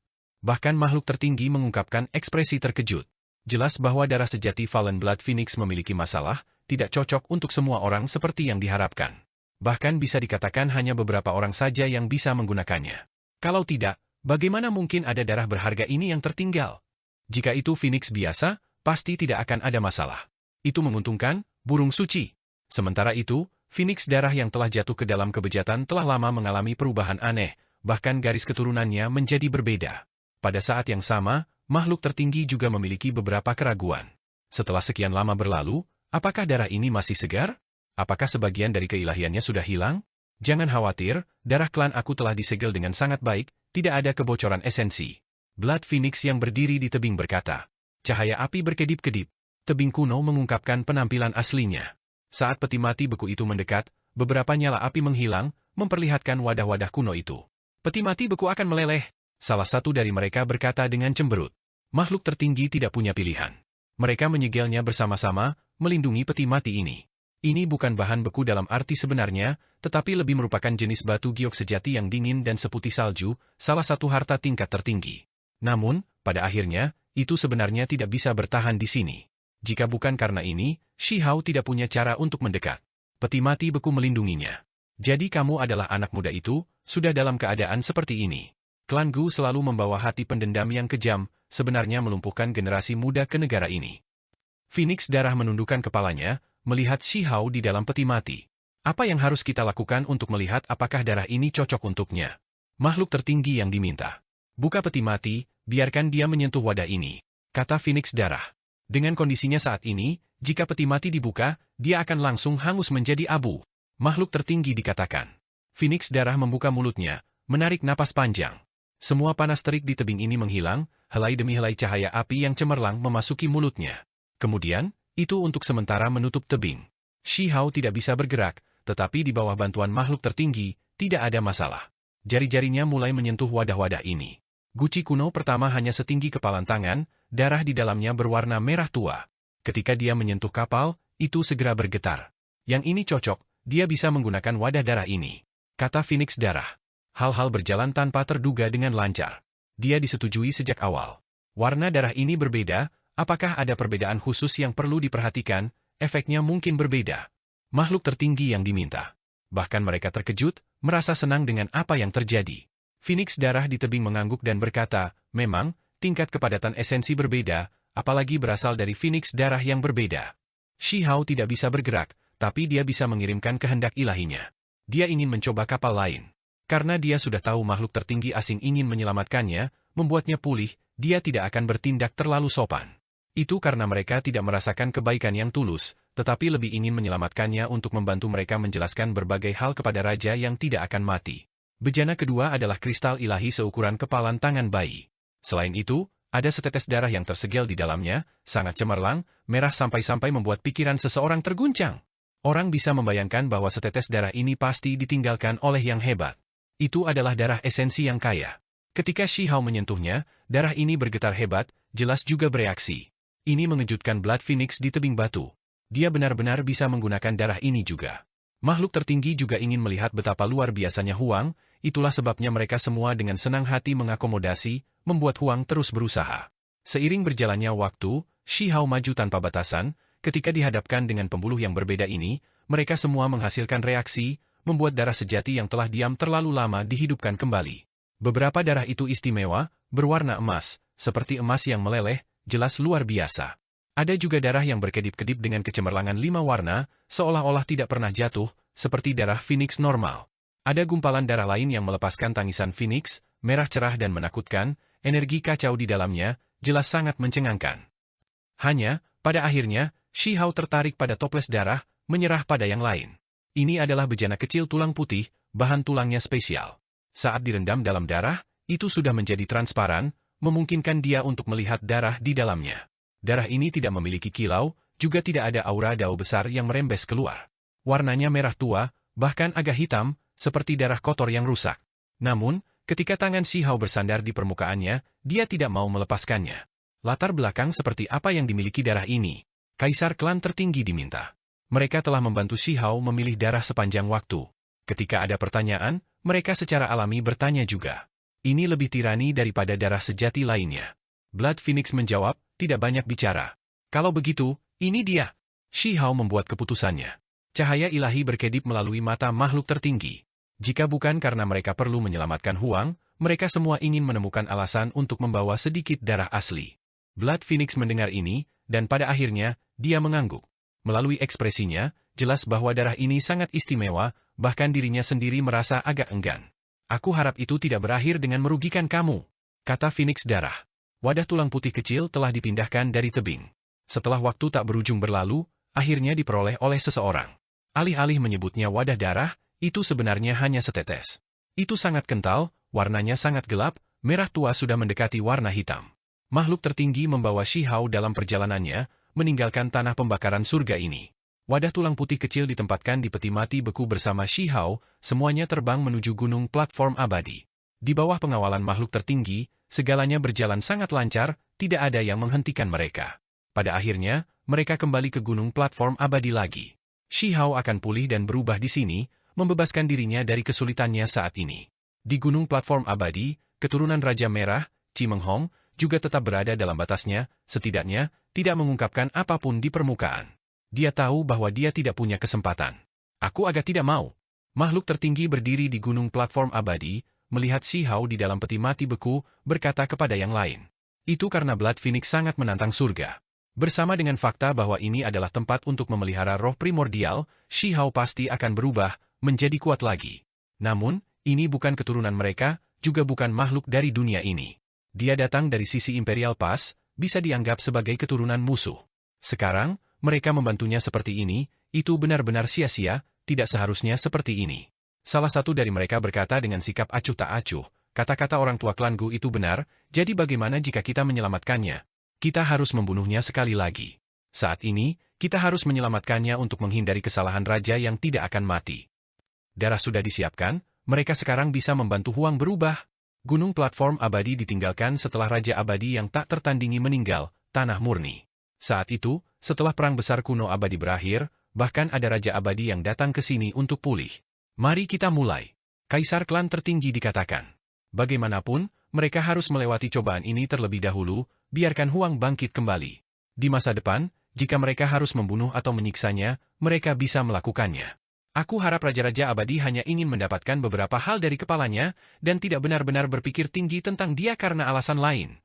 Bahkan makhluk tertinggi mengungkapkan ekspresi terkejut. Jelas bahwa darah sejati Fallen Blood Phoenix memiliki masalah, tidak cocok untuk semua orang seperti yang diharapkan. Bahkan bisa dikatakan hanya beberapa orang saja yang bisa menggunakannya. Kalau tidak, bagaimana mungkin ada darah berharga ini yang tertinggal? Jika itu Phoenix biasa, pasti tidak akan ada masalah. Itu menguntungkan, burung suci. Sementara itu, Phoenix darah yang telah jatuh ke dalam kebejatan telah lama mengalami perubahan aneh, bahkan garis keturunannya menjadi berbeda. Pada saat yang sama, makhluk tertinggi juga memiliki beberapa keraguan. Setelah sekian lama berlalu, apakah darah ini masih segar? Apakah sebagian dari keilahiannya sudah hilang? Jangan khawatir, darah klan aku telah disegel dengan sangat baik, tidak ada kebocoran esensi. Blood Phoenix yang berdiri di tebing berkata. Cahaya api berkedip-kedip. Tebing kuno mengungkapkan penampilan aslinya. Saat peti mati beku itu mendekat, beberapa nyala api menghilang, memperlihatkan wadah-wadah kuno itu. Peti mati beku akan meleleh. Salah satu dari mereka berkata dengan cemberut. Makhluk tertinggi tidak punya pilihan. Mereka menyegelnya bersama-sama, melindungi peti mati ini. Ini bukan bahan beku dalam arti sebenarnya, tetapi lebih merupakan jenis batu giok sejati yang dingin dan seputih salju, salah satu harta tingkat tertinggi. Namun, pada akhirnya, itu sebenarnya tidak bisa bertahan di sini. Jika bukan karena ini, Shi Hao tidak punya cara untuk mendekat. Peti mati beku melindunginya. Jadi kamu adalah anak muda itu, sudah dalam keadaan seperti ini. Klan Gu selalu membawa hati pendendam yang kejam, sebenarnya melumpuhkan generasi muda ke negara ini. Phoenix darah menundukkan kepalanya, melihat Shi Hao di dalam peti mati. Apa yang harus kita lakukan untuk melihat apakah darah ini cocok untuknya? Makhluk tertinggi yang diminta. Buka peti mati, biarkan dia menyentuh wadah ini, kata Phoenix darah. Dengan kondisinya saat ini, jika peti mati dibuka, dia akan langsung hangus menjadi abu. Makhluk tertinggi dikatakan. Phoenix darah membuka mulutnya, menarik napas panjang. Semua panas terik di tebing ini menghilang, helai demi helai cahaya api yang cemerlang memasuki mulutnya. Kemudian, itu untuk sementara menutup tebing. Shi Hao tidak bisa bergerak, tetapi di bawah bantuan makhluk tertinggi, tidak ada masalah. Jari-jarinya mulai menyentuh wadah-wadah ini. Guci kuno pertama hanya setinggi kepalan tangan, darah di dalamnya berwarna merah tua. Ketika dia menyentuh kapal, itu segera bergetar. Yang ini cocok, dia bisa menggunakan wadah darah ini, kata Phoenix darah. Hal-hal berjalan tanpa terduga dengan lancar. Dia disetujui sejak awal. Warna darah ini berbeda, apakah ada perbedaan khusus yang perlu diperhatikan, efeknya mungkin berbeda. Makhluk tertinggi yang diminta. Bahkan mereka terkejut, merasa senang dengan apa yang terjadi. Phoenix darah di tebing mengangguk dan berkata, memang, tingkat kepadatan esensi berbeda, apalagi berasal dari Phoenix darah yang berbeda. Shi Hao tidak bisa bergerak, tapi dia bisa mengirimkan kehendak ilahinya. Dia ingin mencoba kapal lain. Karena dia sudah tahu makhluk tertinggi asing ingin menyelamatkannya, membuatnya pulih, dia tidak akan bertindak terlalu sopan. Itu karena mereka tidak merasakan kebaikan yang tulus, tetapi lebih ingin menyelamatkannya untuk membantu mereka menjelaskan berbagai hal kepada raja yang tidak akan mati. Bejana kedua adalah kristal ilahi seukuran kepalan tangan bayi. Selain itu, ada setetes darah yang tersegel di dalamnya, sangat cemerlang, merah sampai-sampai membuat pikiran seseorang terguncang. Orang bisa membayangkan bahwa setetes darah ini pasti ditinggalkan oleh yang hebat. Itu adalah darah esensi yang kaya. Ketika Shi Hao menyentuhnya, darah ini bergetar hebat, jelas juga bereaksi. Ini mengejutkan Blood Phoenix di tebing batu. Dia benar-benar bisa menggunakan darah ini juga. Makhluk tertinggi juga ingin melihat betapa luar biasanya Huang, itulah sebabnya mereka semua dengan senang hati mengakomodasi, membuat Huang terus berusaha. Seiring berjalannya waktu, Shi Hao maju tanpa batasan, ketika dihadapkan dengan pembuluh yang berbeda ini, mereka semua menghasilkan reaksi, membuat darah sejati yang telah diam terlalu lama dihidupkan kembali. Beberapa darah itu istimewa, berwarna emas, seperti emas yang meleleh, jelas luar biasa. Ada juga darah yang berkedip-kedip dengan kecemerlangan 5 warna, seolah-olah tidak pernah jatuh, seperti darah Phoenix normal. Ada gumpalan darah lain yang melepaskan tangisan Phoenix, merah cerah dan menakutkan, energi kacau di dalamnya, jelas sangat mencengangkan. Hanya, pada akhirnya, Shi Hao tertarik pada toples darah, menyerah pada yang lain. Ini adalah bejana kecil tulang putih, bahan tulangnya spesial. Saat direndam dalam darah, itu sudah menjadi transparan, memungkinkan dia untuk melihat darah di dalamnya. Darah ini tidak memiliki kilau, juga tidak ada aura dao besar yang merembes keluar. Warnanya merah tua, bahkan agak hitam, seperti darah kotor yang rusak. Namun, ketika tangan Shi Hao bersandar di permukaannya, dia tidak mau melepaskannya. Latar belakang seperti apa yang dimiliki darah ini? Kaisar klan tertinggi diminta. Mereka telah membantu Shi Hao memilih darah sepanjang waktu. Ketika ada pertanyaan, mereka secara alami bertanya juga. Ini lebih tirani daripada darah sejati lainnya. Blood Phoenix menjawab, tidak banyak bicara. Kalau begitu, ini dia. Shi Hao membuat keputusannya. Cahaya ilahi berkedip melalui mata makhluk tertinggi. Jika bukan karena mereka perlu menyelamatkan Huang, mereka semua ingin menemukan alasan untuk membawa sedikit darah asli. Blood Phoenix mendengar ini, dan pada akhirnya, dia mengangguk. Melalui ekspresinya, jelas bahwa darah ini sangat istimewa, bahkan dirinya sendiri merasa agak enggan. Aku harap itu tidak berakhir dengan merugikan kamu, kata Phoenix darah. Wadah tulang putih kecil telah dipindahkan dari tebing. Setelah waktu tak berujung berlalu, akhirnya diperoleh oleh seseorang. Alih-alih menyebutnya wadah darah, itu sebenarnya hanya setetes. Itu sangat kental, warnanya sangat gelap, merah tua sudah mendekati warna hitam. Makhluk tertinggi membawa Shi Hao dalam perjalanannya, meninggalkan tanah pembakaran surga ini. Wadah tulang putih kecil ditempatkan di peti mati beku bersama Shi Hao, semuanya terbang menuju gunung platform abadi. Di bawah pengawalan makhluk tertinggi, segalanya berjalan sangat lancar, tidak ada yang menghentikan mereka. Pada akhirnya, mereka kembali ke gunung platform abadi lagi. Shi Hao akan pulih dan berubah di sini, membebaskan dirinya dari kesulitannya saat ini. Di gunung platform abadi, keturunan Raja Merah, Qi Menghong, juga tetap berada dalam batasnya, setidaknya, tidak mengungkapkan apapun di permukaan. Dia tahu bahwa dia tidak punya kesempatan. Aku agak tidak mau. Makhluk tertinggi berdiri di gunung platform abadi, melihat Shi Hao di dalam peti mati beku, berkata kepada yang lain. Itu karena Blood Phoenix sangat menantang surga. Bersama dengan fakta bahwa ini adalah tempat untuk memelihara roh primordial, Shi Hao pasti akan berubah, menjadi kuat lagi. Namun, ini bukan keturunan mereka, juga bukan makhluk dari dunia ini. Dia datang dari sisi Imperial Pass, bisa dianggap sebagai keturunan musuh. Sekarang, mereka membantunya seperti ini, itu benar-benar sia-sia, tidak seharusnya seperti ini. Salah satu dari mereka berkata dengan sikap acuh tak acuh, kata-kata orang tua klan Gu itu benar, jadi bagaimana jika kita menyelamatkannya? Kita harus membunuhnya sekali lagi. Saat ini, kita harus menyelamatkannya untuk menghindari kesalahan raja yang tidak akan mati. Darah sudah disiapkan, mereka sekarang bisa membantu Huang berubah. Gunung platform abadi ditinggalkan setelah Raja Abadi yang tak tertandingi meninggal, tanah murni. Saat itu, setelah perang besar kuno abadi berakhir, bahkan ada Raja Abadi yang datang ke sini untuk pulih. Mari kita mulai. Kaisar klan tertinggi dikatakan. Bagaimanapun, mereka harus melewati cobaan ini terlebih dahulu, biarkan Huang bangkit kembali. Di masa depan, jika mereka harus membunuh atau menyiksanya, mereka bisa melakukannya. Aku harap Raja-Raja Abadi hanya ingin mendapatkan beberapa hal dari kepalanya, dan tidak benar-benar berpikir tinggi tentang dia karena alasan lain.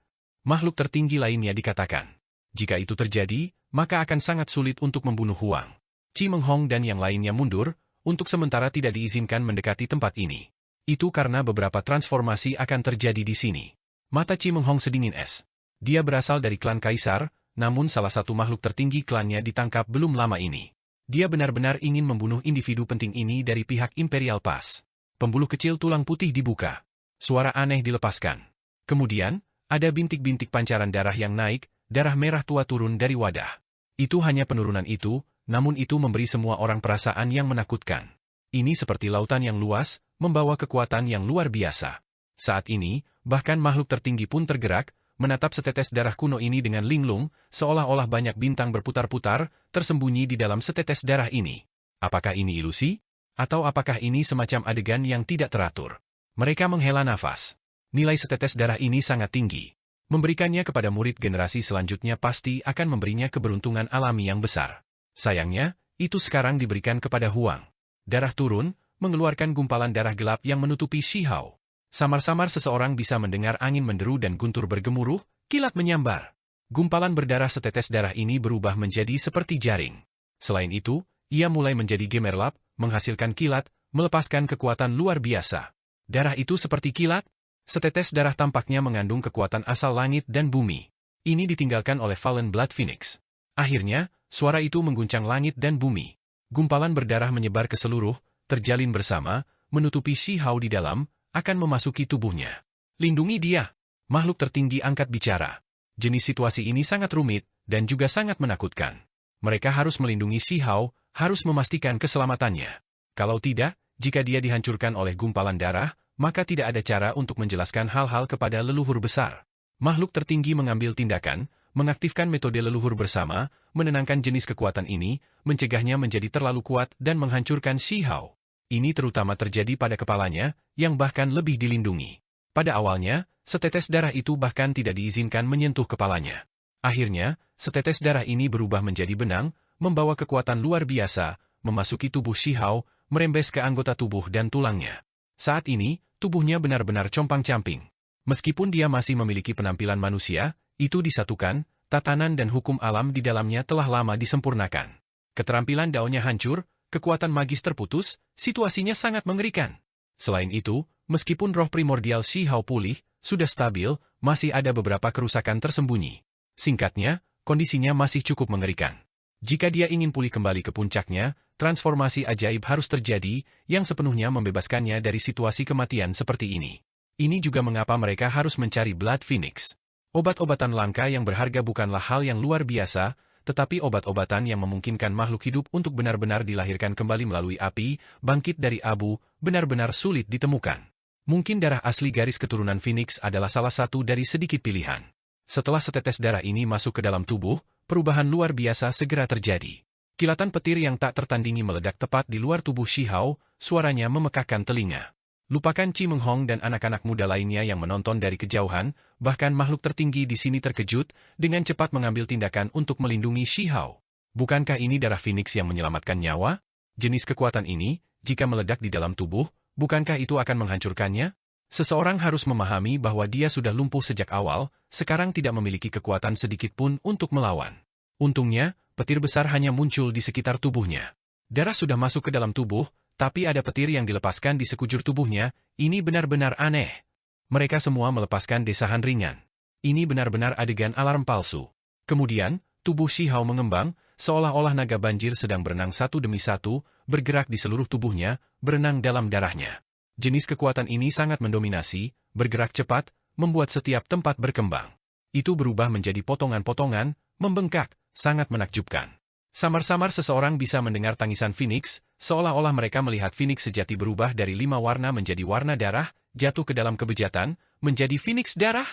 Makhluk tertinggi lainnya dikatakan. Jika itu terjadi, maka akan sangat sulit untuk membunuh Huang. Qi Menghong dan yang lainnya mundur, untuk sementara tidak diizinkan mendekati tempat ini. Itu karena beberapa transformasi akan terjadi di sini. Mata Qi Menghong sedingin es. Dia berasal dari klan Kaisar, namun salah satu makhluk tertinggi klannya ditangkap belum lama ini. Dia benar-benar ingin membunuh individu penting ini dari pihak Imperial Pass. Pembuluh kecil tulang putih dibuka. Suara aneh dilepaskan. Kemudian, ada bintik-bintik pancaran darah yang naik, darah merah tua turun dari wadah. Itu hanya penurunan itu, namun itu memberi semua orang perasaan yang menakutkan. Ini seperti lautan yang luas, membawa kekuatan yang luar biasa. Saat ini, bahkan makhluk tertinggi pun tergerak, menatap setetes darah kuno ini dengan linglung, seolah-olah banyak bintang berputar-putar, tersembunyi di dalam setetes darah ini. Apakah ini ilusi? Atau apakah ini semacam adegan yang tidak teratur? Mereka menghela nafas. Nilai setetes darah ini sangat tinggi. Memberikannya kepada murid generasi selanjutnya pasti akan memberinya keberuntungan alami yang besar. Sayangnya, itu sekarang diberikan kepada Huang. Darah turun, mengeluarkan gumpalan darah gelap yang menutupi Shi Hao. Samar-samar seseorang bisa mendengar angin menderu dan guntur bergemuruh, kilat menyambar. Gumpalan berdarah setetes darah ini berubah menjadi seperti jaring. Selain itu, ia mulai menjadi gemerlap, menghasilkan kilat, melepaskan kekuatan luar biasa. Darah itu seperti kilat? Setetes darah tampaknya mengandung kekuatan asal langit dan bumi. Ini ditinggalkan oleh Fallen Blood Phoenix. Akhirnya, suara itu mengguncang langit dan bumi. Gumpalan berdarah menyebar ke seluruh, terjalin bersama, menutupi Shi Hao di dalam, akan memasuki tubuhnya. Lindungi dia. Makhluk tertinggi angkat bicara. Jenis situasi ini sangat rumit, dan juga sangat menakutkan. Mereka harus melindungi Shi Hao, harus memastikan keselamatannya. Kalau tidak, jika dia dihancurkan oleh gumpalan darah, maka tidak ada cara untuk menjelaskan hal-hal kepada leluhur besar. Makhluk tertinggi mengambil tindakan, mengaktifkan metode leluhur bersama, menenangkan jenis kekuatan ini, mencegahnya menjadi terlalu kuat dan menghancurkan Shi Hao. Ini terutama terjadi pada kepalanya, yang bahkan lebih dilindungi. Pada awalnya, setetes darah itu bahkan tidak diizinkan menyentuh kepalanya. Akhirnya, setetes darah ini berubah menjadi benang, membawa kekuatan luar biasa, memasuki tubuh Shihao, merembes ke anggota tubuh dan tulangnya. Saat ini, tubuhnya benar-benar compang-camping. Meskipun dia masih memiliki penampilan manusia, itu disatukan, tatanan dan hukum alam di dalamnya telah lama disempurnakan. Keterampilan daunnya hancur, kekuatan magis terputus, situasinya sangat mengerikan. Selain itu, meskipun roh primordial Shihao pulih, sudah stabil, masih ada beberapa kerusakan tersembunyi. Singkatnya, kondisinya masih cukup mengerikan. Jika dia ingin pulih kembali ke puncaknya, transformasi ajaib harus terjadi, yang sepenuhnya membebaskannya dari situasi kematian seperti ini. Ini juga mengapa mereka harus mencari Blood Phoenix. Obat-obatan langka yang berharga bukanlah hal yang luar biasa, tetapi obat-obatan yang memungkinkan makhluk hidup untuk benar-benar dilahirkan kembali melalui api, bangkit dari abu, benar-benar sulit ditemukan. Mungkin darah asli garis keturunan Phoenix adalah salah satu dari sedikit pilihan. Setelah setetes darah ini masuk ke dalam tubuh, perubahan luar biasa segera terjadi. Kilatan petir yang tak tertandingi meledak tepat di luar tubuh Shihao, suaranya memekakkan telinga. Lupakan Chi Meng Hong dan anak-anak muda lainnya yang menonton dari kejauhan, bahkan makhluk tertinggi di sini terkejut, dengan cepat mengambil tindakan untuk melindungi Shihao. Bukankah ini darah Phoenix yang menyelamatkan nyawa? Jenis kekuatan ini, jika meledak di dalam tubuh, bukankah itu akan menghancurkannya? Seseorang harus memahami bahwa dia sudah lumpuh sejak awal, sekarang tidak memiliki kekuatan sedikit pun untuk melawan. Untungnya, petir besar hanya muncul di sekitar tubuhnya. Darah sudah masuk ke dalam tubuh, tapi ada petir yang dilepaskan di sekujur tubuhnya, ini benar-benar aneh. Mereka semua melepaskan desahan ringan. Ini benar-benar adegan alarm palsu. Kemudian, tubuh Shihao mengembang, seolah-olah naga banjir sedang berenang satu demi satu, bergerak di seluruh tubuhnya, berenang dalam darahnya. Jenis kekuatan ini sangat mendominasi, bergerak cepat, membuat setiap tempat berkembang. Itu berubah menjadi potongan-potongan, membengkak, sangat menakjubkan. Samar-samar seseorang bisa mendengar tangisan Phoenix, seolah-olah mereka melihat Phoenix sejati berubah dari 5 warna menjadi warna darah, jatuh ke dalam kebejatan, menjadi Phoenix darah.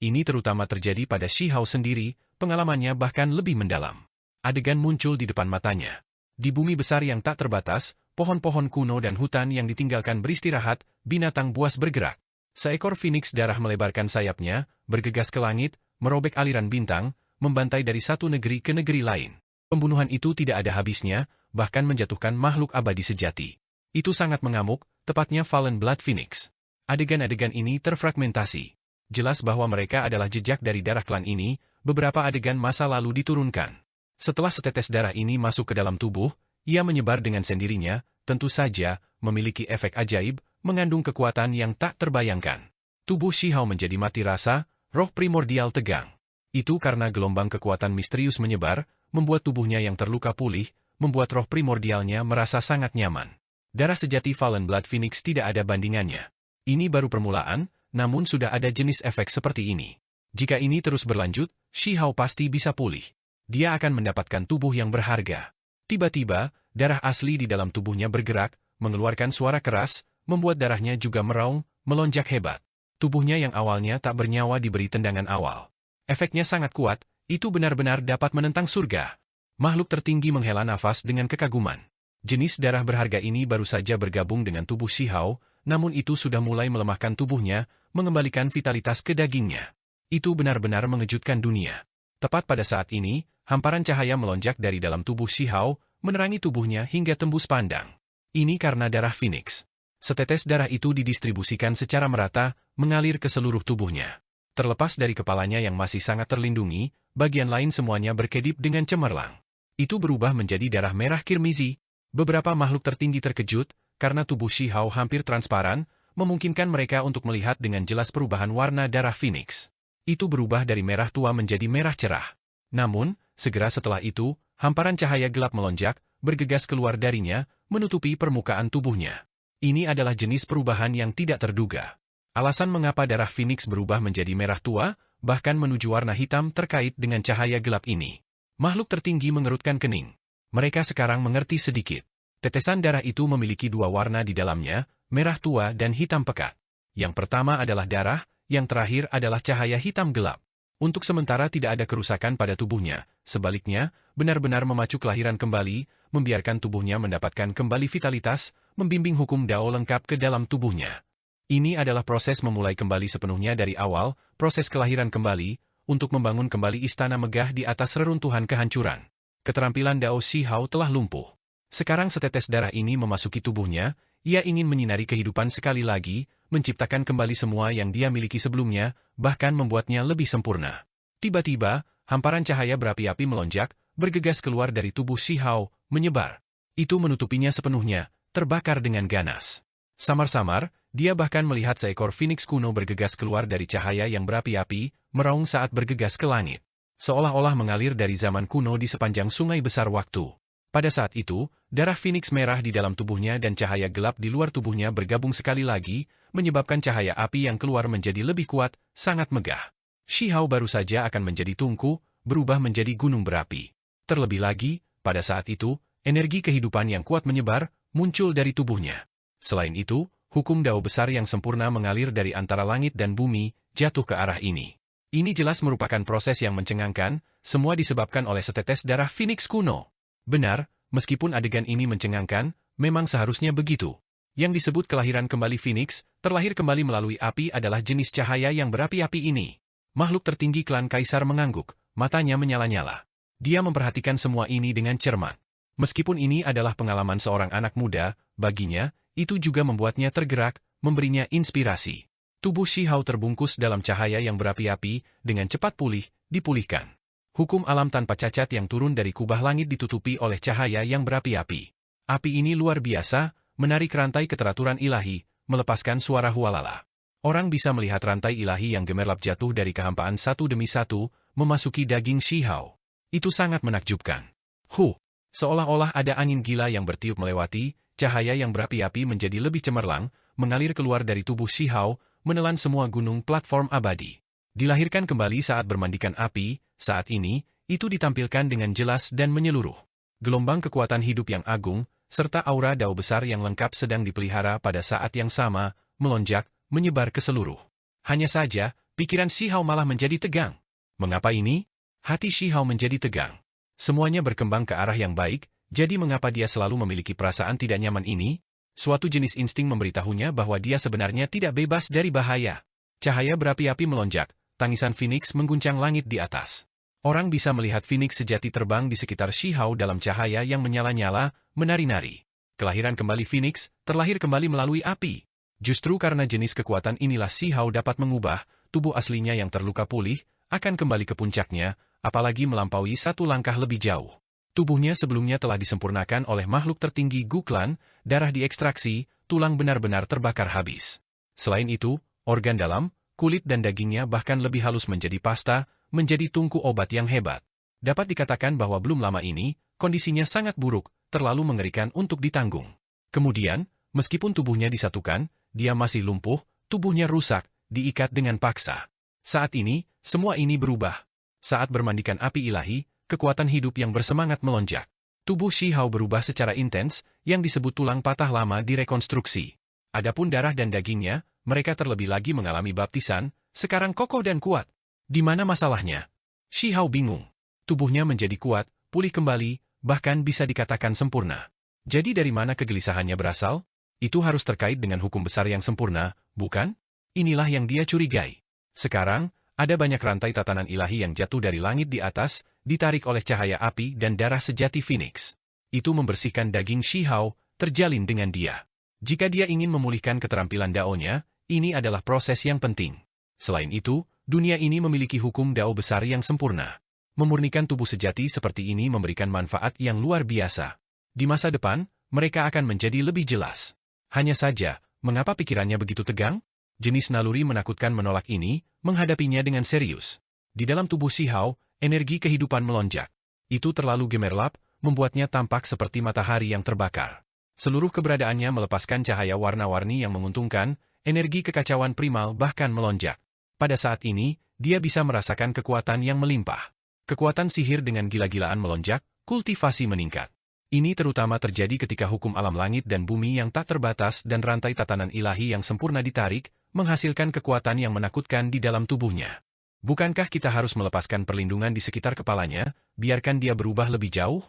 Ini terutama terjadi pada Shihao sendiri, pengalamannya bahkan lebih mendalam. Adegan muncul di depan matanya. Di bumi besar yang tak terbatas, pohon-pohon kuno dan hutan yang ditinggalkan beristirahat, binatang buas bergerak. Seekor Phoenix darah melebarkan sayapnya, bergegas ke langit, merobek aliran bintang, membantai dari satu negeri ke negeri lain. Pembunuhan itu tidak ada habisnya, bahkan menjatuhkan makhluk abadi sejati. Itu sangat mengamuk, tepatnya Fallen Blood Phoenix. Adegan-adegan ini terfragmentasi. Jelas bahwa mereka adalah jejak dari darah klan ini, beberapa adegan masa lalu diturunkan. Setelah setetes darah ini masuk ke dalam tubuh, ia menyebar dengan sendirinya, tentu saja, memiliki efek ajaib, mengandung kekuatan yang tak terbayangkan. Tubuh Shihao menjadi mati rasa, roh primordial tegang. Itu karena gelombang kekuatan misterius menyebar, membuat tubuhnya yang terluka pulih, membuat roh primordialnya merasa sangat nyaman. Darah sejati Fallen Blood Phoenix tidak ada bandingannya. Ini baru permulaan, namun sudah ada jenis efek seperti ini. Jika ini terus berlanjut, Shihao pasti bisa pulih. Dia akan mendapatkan tubuh yang berharga. Tiba-tiba, darah asli di dalam tubuhnya bergerak, mengeluarkan suara keras, membuat darahnya juga meraung, melonjak hebat. Tubuhnya yang awalnya tak bernyawa diberi tendangan awal. Efeknya sangat kuat, itu benar-benar dapat menentang surga. Makhluk tertinggi menghela nafas dengan kekaguman. Jenis darah berharga ini baru saja bergabung dengan tubuh Shihao, namun itu sudah mulai melemahkan tubuhnya, mengembalikan vitalitas ke dagingnya. Itu benar-benar mengejutkan dunia. Tepat pada saat ini, hamparan cahaya melonjak dari dalam tubuh Shihao, menerangi tubuhnya hingga tembus pandang. Ini karena darah Phoenix. Setetes darah itu didistribusikan secara merata, mengalir ke seluruh tubuhnya. Terlepas dari kepalanya yang masih sangat terlindungi, bagian lain semuanya berkedip dengan cemerlang. Itu berubah menjadi darah merah kirmizi. Beberapa makhluk tertinggi terkejut, karena tubuh Shihao hampir transparan, memungkinkan mereka untuk melihat dengan jelas perubahan warna darah Phoenix. Itu berubah dari merah tua menjadi merah cerah. Namun, segera setelah itu, hamparan cahaya gelap melonjak, bergegas keluar darinya, menutupi permukaan tubuhnya. Ini adalah jenis perubahan yang tidak terduga. Alasan mengapa darah Phoenix berubah menjadi merah tua, bahkan menuju warna hitam terkait dengan cahaya gelap ini. Makhluk tertinggi mengerutkan kening. Mereka sekarang mengerti sedikit. Tetesan darah itu memiliki 2 warna di dalamnya, merah tua dan hitam pekat. Yang pertama adalah darah, yang terakhir adalah cahaya hitam gelap. Untuk sementara tidak ada kerusakan pada tubuhnya, sebaliknya, benar-benar memacu kelahiran kembali, membiarkan tubuhnya mendapatkan kembali vitalitas, membimbing hukum Dao lengkap ke dalam tubuhnya. Ini adalah proses memulai kembali sepenuhnya dari awal, proses kelahiran kembali, untuk membangun kembali istana megah di atas reruntuhan kehancuran. Keterampilan Dao Shihao telah lumpuh. Sekarang setetes darah ini memasuki tubuhnya, ia ingin menyinari kehidupan sekali lagi, menciptakan kembali semua yang dia miliki sebelumnya, bahkan membuatnya lebih sempurna. Tiba-tiba, hamparan cahaya berapi-api melonjak, bergegas keluar dari tubuh Shihao, menyebar. Itu menutupinya sepenuhnya, terbakar dengan ganas. Samar-samar, dia bahkan melihat seekor Phoenix kuno bergegas keluar dari cahaya yang berapi-api, meraung saat bergegas ke langit. Seolah-olah mengalir dari zaman kuno di sepanjang sungai besar waktu. Pada saat itu, darah Phoenix merah di dalam tubuhnya dan cahaya gelap di luar tubuhnya bergabung sekali lagi, menyebabkan cahaya api yang keluar menjadi lebih kuat, sangat megah. Shihao baru saja akan menjadi tungku, berubah menjadi gunung berapi. Terlebih lagi, pada saat itu, energi kehidupan yang kuat menyebar, muncul dari tubuhnya. Selain itu, hukum Dao besar yang sempurna mengalir dari antara langit dan bumi, jatuh ke arah ini. Ini jelas merupakan proses yang mencengangkan, semua disebabkan oleh setetes darah Phoenix kuno. Benar, meskipun adegan ini mencengangkan, memang seharusnya begitu. Yang disebut kelahiran kembali Phoenix, terlahir kembali melalui api adalah jenis cahaya yang berapi-api ini. Makhluk tertinggi klan Kaisar mengangguk, matanya menyala-nyala. Dia memperhatikan semua ini dengan cermat. Meskipun ini adalah pengalaman seorang anak muda, baginya, itu juga membuatnya tergerak, memberinya inspirasi. Tubuh Shihao terbungkus dalam cahaya yang berapi-api, dengan cepat dipulihkan. Hukum alam tanpa cacat yang turun dari kubah langit ditutupi oleh cahaya yang berapi-api. Api ini luar biasa, menarik rantai keteraturan ilahi, melepaskan suara hualala. Orang bisa melihat rantai ilahi yang gemerlap jatuh dari kehampaan satu demi satu, memasuki daging Shihao. Itu sangat menakjubkan. Seolah-olah ada angin gila yang bertiup melewati, cahaya yang berapi-api menjadi lebih cemerlang, mengalir keluar dari tubuh Shihao, menelan semua gunung platform abadi. Dilahirkan kembali saat bermandikan api, saat ini, itu ditampilkan dengan jelas dan menyeluruh. Gelombang kekuatan hidup yang agung, serta aura Dao besar yang lengkap sedang dipelihara pada saat yang sama, melonjak, menyebar ke seluruh. Hanya saja, pikiran Shihao malah menjadi tegang. Mengapa ini? Hati Shihao menjadi tegang. Semuanya berkembang ke arah yang baik, jadi mengapa dia selalu memiliki perasaan tidak nyaman ini? Suatu jenis insting memberitahunya bahwa dia sebenarnya tidak bebas dari bahaya. Cahaya berapi-api melonjak, tangisan Phoenix mengguncang langit di atas. Orang bisa melihat Phoenix sejati terbang di sekitar Shihao dalam cahaya yang menyala-nyala, menari-nari. Kelahiran kembali Phoenix, terlahir kembali melalui api. Justru karena jenis kekuatan inilah Shihao dapat mengubah, tubuh aslinya yang terluka pulih, akan kembali ke puncaknya, apalagi melampaui satu langkah lebih jauh. Tubuhnya sebelumnya telah disempurnakan oleh makhluk tertinggi Gu Clan, darah diekstraksi, tulang benar-benar terbakar habis. Selain itu, organ dalam, kulit dan dagingnya bahkan lebih halus menjadi pasta, menjadi tungku obat yang hebat. Dapat dikatakan bahwa belum lama ini, kondisinya sangat buruk, terlalu mengerikan untuk ditanggung. Kemudian, meskipun tubuhnya disatukan, dia masih lumpuh, tubuhnya rusak, diikat dengan paksa. Saat ini, semua ini berubah. Saat bermandikan api ilahi, kekuatan hidup yang bersemangat melonjak. Tubuh Shihao berubah secara intens, yang disebut tulang patah lama direkonstruksi. Adapun darah dan dagingnya, mereka terlebih lagi mengalami baptisan, sekarang kokoh dan kuat. Di mana masalahnya? Shihao bingung. Tubuhnya menjadi kuat, pulih kembali, bahkan bisa dikatakan sempurna. Jadi dari mana kegelisahannya berasal? Itu harus terkait dengan hukum besar yang sempurna, bukan? Inilah yang dia curigai. Sekarang, ada banyak rantai tatanan ilahi yang jatuh dari langit di atas, ditarik oleh cahaya api dan darah sejati Phoenix. Itu membersihkan daging Shihao, terjalin dengan dia. Jika dia ingin memulihkan keterampilan Dao-nya, ini adalah proses yang penting. Selain itu, dunia ini memiliki hukum Dao besar yang sempurna. Memurnikan tubuh sejati seperti ini memberikan manfaat yang luar biasa. Di masa depan, mereka akan menjadi lebih jelas. Hanya saja, mengapa pikirannya begitu tegang? Jenis naluri menakutkan menolak ini, menghadapinya dengan serius. Di dalam tubuh Shihao, energi kehidupan melonjak. Itu terlalu gemerlap, membuatnya tampak seperti matahari yang terbakar. Seluruh keberadaannya melepaskan cahaya warna-warni yang menguntungkan, energi kekacauan primal bahkan melonjak. Pada saat ini, dia bisa merasakan kekuatan yang melimpah. Kekuatan sihir dengan gila-gilaan melonjak, kultivasi meningkat. Ini terutama terjadi ketika hukum alam langit dan bumi yang tak terbatas dan rantai tatanan ilahi yang sempurna ditarik, menghasilkan kekuatan yang menakutkan di dalam tubuhnya. Bukankah kita harus melepaskan perlindungan di sekitar kepalanya, biarkan dia berubah lebih jauh?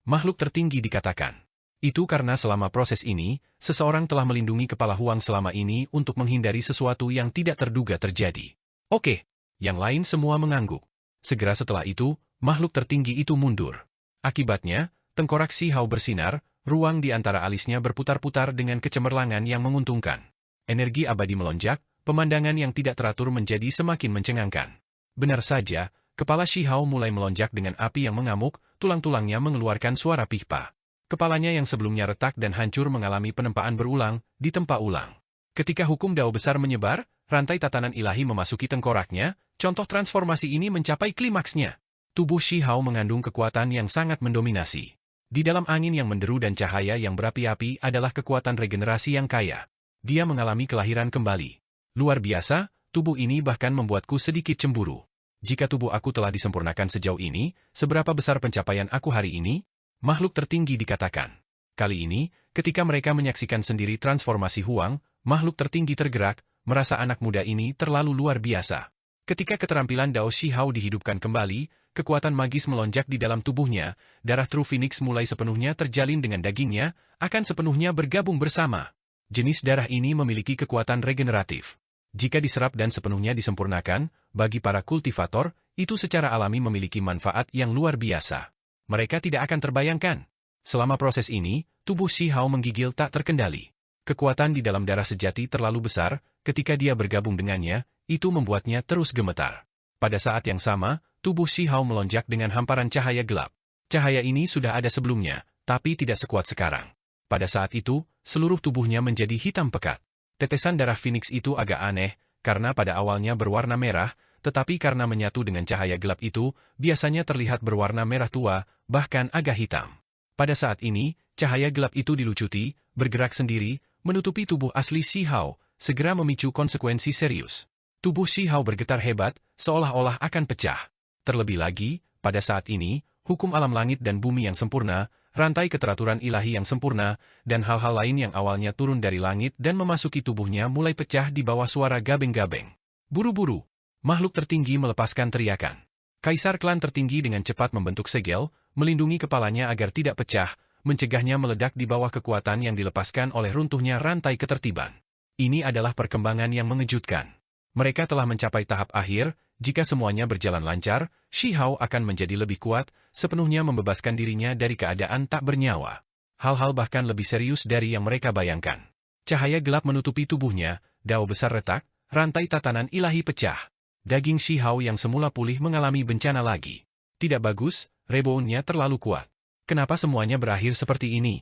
makhluk tertinggi dikatakan. Itu karena selama proses ini, seseorang telah melindungi kepala Huang selama ini untuk menghindari sesuatu yang tidak terduga terjadi. Oke, yang lain semua mengangguk. Segera setelah itu, makhluk tertinggi itu mundur. Akibatnya, tengkorak Shi Hao bersinar, ruang di antara alisnya berputar-putar dengan kecemerlangan yang menguntungkan. Energi abadi melonjak, pemandangan yang tidak teratur menjadi semakin mencengangkan. Benar saja, kepala Shi Hao mulai melonjak dengan api yang mengamuk, tulang-tulangnya mengeluarkan suara pihpa. Kepalanya yang sebelumnya retak dan hancur mengalami penempaan berulang, ditempa ulang. Ketika hukum Dao besar menyebar, rantai tatanan ilahi memasuki tengkoraknya, contoh transformasi ini mencapai klimaksnya. Tubuh Shi Hao mengandung kekuatan yang sangat mendominasi. Di dalam angin yang menderu dan cahaya yang berapi-api adalah kekuatan regenerasi yang kaya. Dia mengalami kelahiran kembali. Luar biasa, tubuh ini bahkan membuatku sedikit cemburu. Jika tubuh aku telah disempurnakan sejauh ini, seberapa besar pencapaian aku hari ini? Makhluk tertinggi dikatakan. Kali ini, ketika mereka menyaksikan sendiri transformasi Huang, makhluk tertinggi tergerak, merasa anak muda ini terlalu luar biasa. Ketika keterampilan Dao Shi Hao dihidupkan kembali, kekuatan magis melonjak di dalam tubuhnya, darah True Phoenix mulai sepenuhnya terjalin dengan dagingnya, akan sepenuhnya bergabung bersama. Jenis darah ini memiliki kekuatan regeneratif. Jika diserap dan sepenuhnya disempurnakan, bagi para kultivator, itu secara alami memiliki manfaat yang luar biasa. Mereka tidak akan terbayangkan. Selama proses ini, tubuh Shi Hao menggigil tak terkendali. Kekuatan di dalam darah sejati terlalu besar, ketika dia bergabung dengannya, itu membuatnya terus gemetar. Pada saat yang sama, tubuh Shi Hao melonjak dengan hamparan cahaya gelap. Cahaya ini sudah ada sebelumnya, tapi tidak sekuat sekarang. Pada saat itu, seluruh tubuhnya menjadi hitam pekat. Tetesan darah Phoenix itu agak aneh, karena pada awalnya berwarna merah, tetapi karena menyatu dengan cahaya gelap itu, biasanya terlihat berwarna merah tua, bahkan agak hitam. Pada saat ini, cahaya gelap itu dilucuti, bergerak sendiri, menutupi tubuh asli Shi Hao, segera memicu konsekuensi serius. Tubuh Shi Hao bergetar hebat, seolah-olah akan pecah. Terlebih lagi, pada saat ini, hukum alam langit dan bumi yang sempurna, rantai keteraturan ilahi yang sempurna, dan hal-hal lain yang awalnya turun dari langit dan memasuki tubuhnya mulai pecah di bawah suara gabeng-gabeng. Buru-buru, makhluk tertinggi melepaskan teriakan. Kaisar klan tertinggi dengan cepat membentuk segel, melindungi kepalanya agar tidak pecah, mencegahnya meledak di bawah kekuatan yang dilepaskan oleh runtuhnya rantai ketertiban. Ini adalah perkembangan yang mengejutkan. Mereka telah mencapai tahap akhir, jika semuanya berjalan lancar, Shi Hao akan menjadi lebih kuat, sepenuhnya membebaskan dirinya dari keadaan tak bernyawa. Hal-hal bahkan lebih serius dari yang mereka bayangkan. Cahaya gelap menutupi tubuhnya, Dao besar retak, rantai tatanan ilahi pecah. Daging Shi Hao yang semula pulih mengalami bencana lagi. Tidak bagus, reboundnya terlalu kuat. Kenapa semuanya berakhir seperti ini?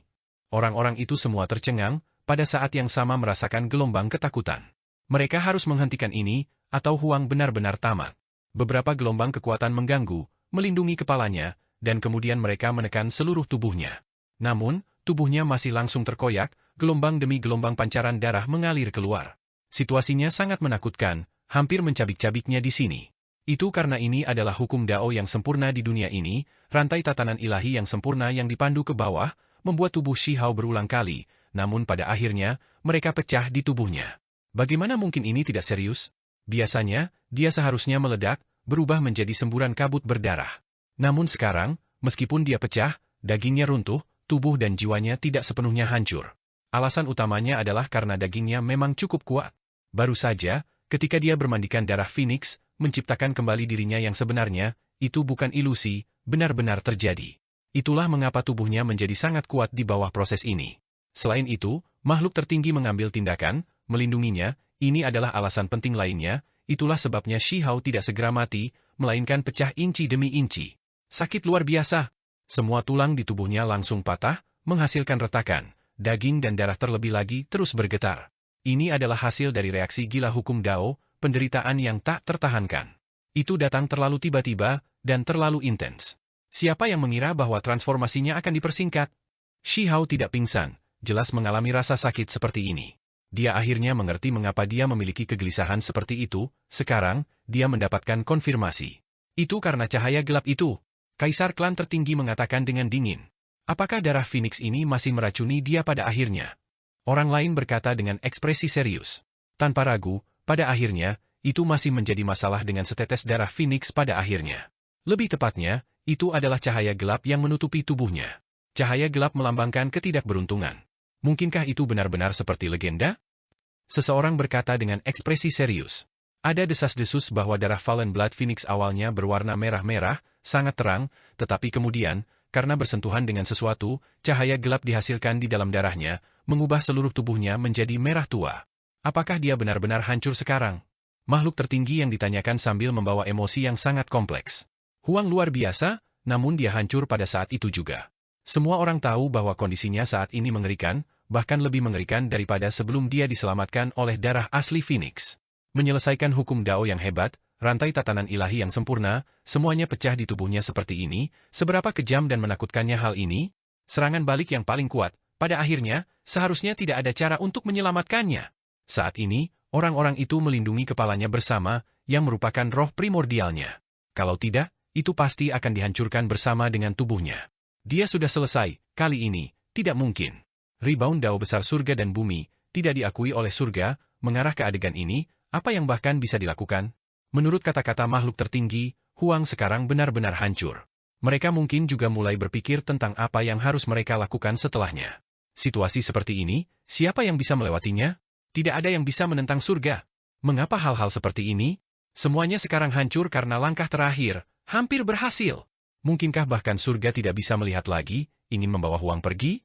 Orang-orang itu semua tercengang, pada saat yang sama merasakan gelombang ketakutan. Mereka harus menghentikan ini, atau Huang benar-benar tamat. Beberapa gelombang kekuatan mengganggu, melindungi kepalanya, dan kemudian mereka menekan seluruh tubuhnya. Namun, tubuhnya masih langsung terkoyak, gelombang demi gelombang pancaran darah mengalir keluar. Situasinya sangat menakutkan, hampir mencabik-cabiknya di sini. Itu karena ini adalah hukum Dao yang sempurna di dunia ini, rantai tatanan ilahi yang sempurna yang dipandu ke bawah, membuat tubuh Shi Hao berulang kali, namun pada akhirnya, mereka pecah di tubuhnya. Bagaimana mungkin ini tidak serius? Biasanya, dia seharusnya meledak, berubah menjadi semburan kabut berdarah. Namun sekarang, meskipun dia pecah, dagingnya runtuh, tubuh dan jiwanya tidak sepenuhnya hancur. Alasan utamanya adalah karena dagingnya memang cukup kuat. Baru saja, ketika dia bermandikan darah Phoenix, menciptakan kembali dirinya yang sebenarnya, itu bukan ilusi, benar-benar terjadi. Itulah mengapa tubuhnya menjadi sangat kuat di bawah proses ini. Selain itu, makhluk tertinggi mengambil tindakan, melindunginya, ini adalah alasan penting lainnya, itulah sebabnya Shi Hao tidak segera mati, melainkan pecah inci demi inci. Sakit luar biasa. Semua tulang di tubuhnya langsung patah, menghasilkan retakan, daging dan darah terlebih lagi terus bergetar. Ini adalah hasil dari reaksi gila hukum Dao, penderitaan yang tak tertahankan. Itu datang terlalu tiba-tiba, dan terlalu intens. Siapa yang mengira bahwa transformasinya akan dipersingkat? Shi Hao tidak pingsan, jelas mengalami rasa sakit seperti ini. Dia akhirnya mengerti mengapa dia memiliki kegelisahan seperti itu, sekarang, dia mendapatkan konfirmasi. Itu karena cahaya gelap itu. Kaisar klan tertinggi mengatakan dengan dingin. Apakah darah Phoenix ini masih meracuni dia pada akhirnya? Orang lain berkata dengan ekspresi serius. Tanpa ragu, pada akhirnya, itu masih menjadi masalah dengan setetes darah Phoenix pada akhirnya. Lebih tepatnya, itu adalah cahaya gelap yang menutupi tubuhnya. Cahaya gelap melambangkan ketidakberuntungan. Mungkinkah itu benar-benar seperti legenda? Seseorang berkata dengan ekspresi serius. Ada desas-desus bahwa darah Fallen Blood Phoenix awalnya berwarna merah-merah, sangat terang, tetapi kemudian, karena bersentuhan dengan sesuatu, cahaya gelap dihasilkan di dalam darahnya, mengubah seluruh tubuhnya menjadi merah tua. Apakah dia benar-benar hancur sekarang? Makhluk tertinggi yang ditanyakan sambil membawa emosi yang sangat kompleks. Huang luar biasa, namun dia hancur pada saat itu juga. Semua orang tahu bahwa kondisinya saat ini mengerikan, bahkan lebih mengerikan daripada sebelum dia diselamatkan oleh darah asli Phoenix. Menyelesaikan hukum Dao yang hebat, rantai tatanan ilahi yang sempurna, semuanya pecah di tubuhnya seperti ini, seberapa kejam dan menakutkannya hal ini? Serangan balik yang paling kuat, pada akhirnya, seharusnya tidak ada cara untuk menyelamatkannya. Saat ini, orang-orang itu melindungi kepalanya bersama, yang merupakan roh primordialnya. Kalau tidak, itu pasti akan dihancurkan bersama dengan tubuhnya. Dia sudah selesai, kali ini, tidak mungkin. Rebound Dao besar surga dan bumi, tidak diakui oleh surga, mengarah ke adegan ini, apa yang bahkan bisa dilakukan? Menurut kata-kata makhluk tertinggi, Huang sekarang benar-benar hancur. Mereka mungkin juga mulai berpikir tentang apa yang harus mereka lakukan setelahnya. Situasi seperti ini, siapa yang bisa melewatinya? Tidak ada yang bisa menentang surga. Mengapa hal-hal seperti ini? Semuanya sekarang hancur karena langkah terakhir, hampir berhasil. Mungkinkah bahkan surga tidak bisa melihat lagi, ingin membawa Huang pergi?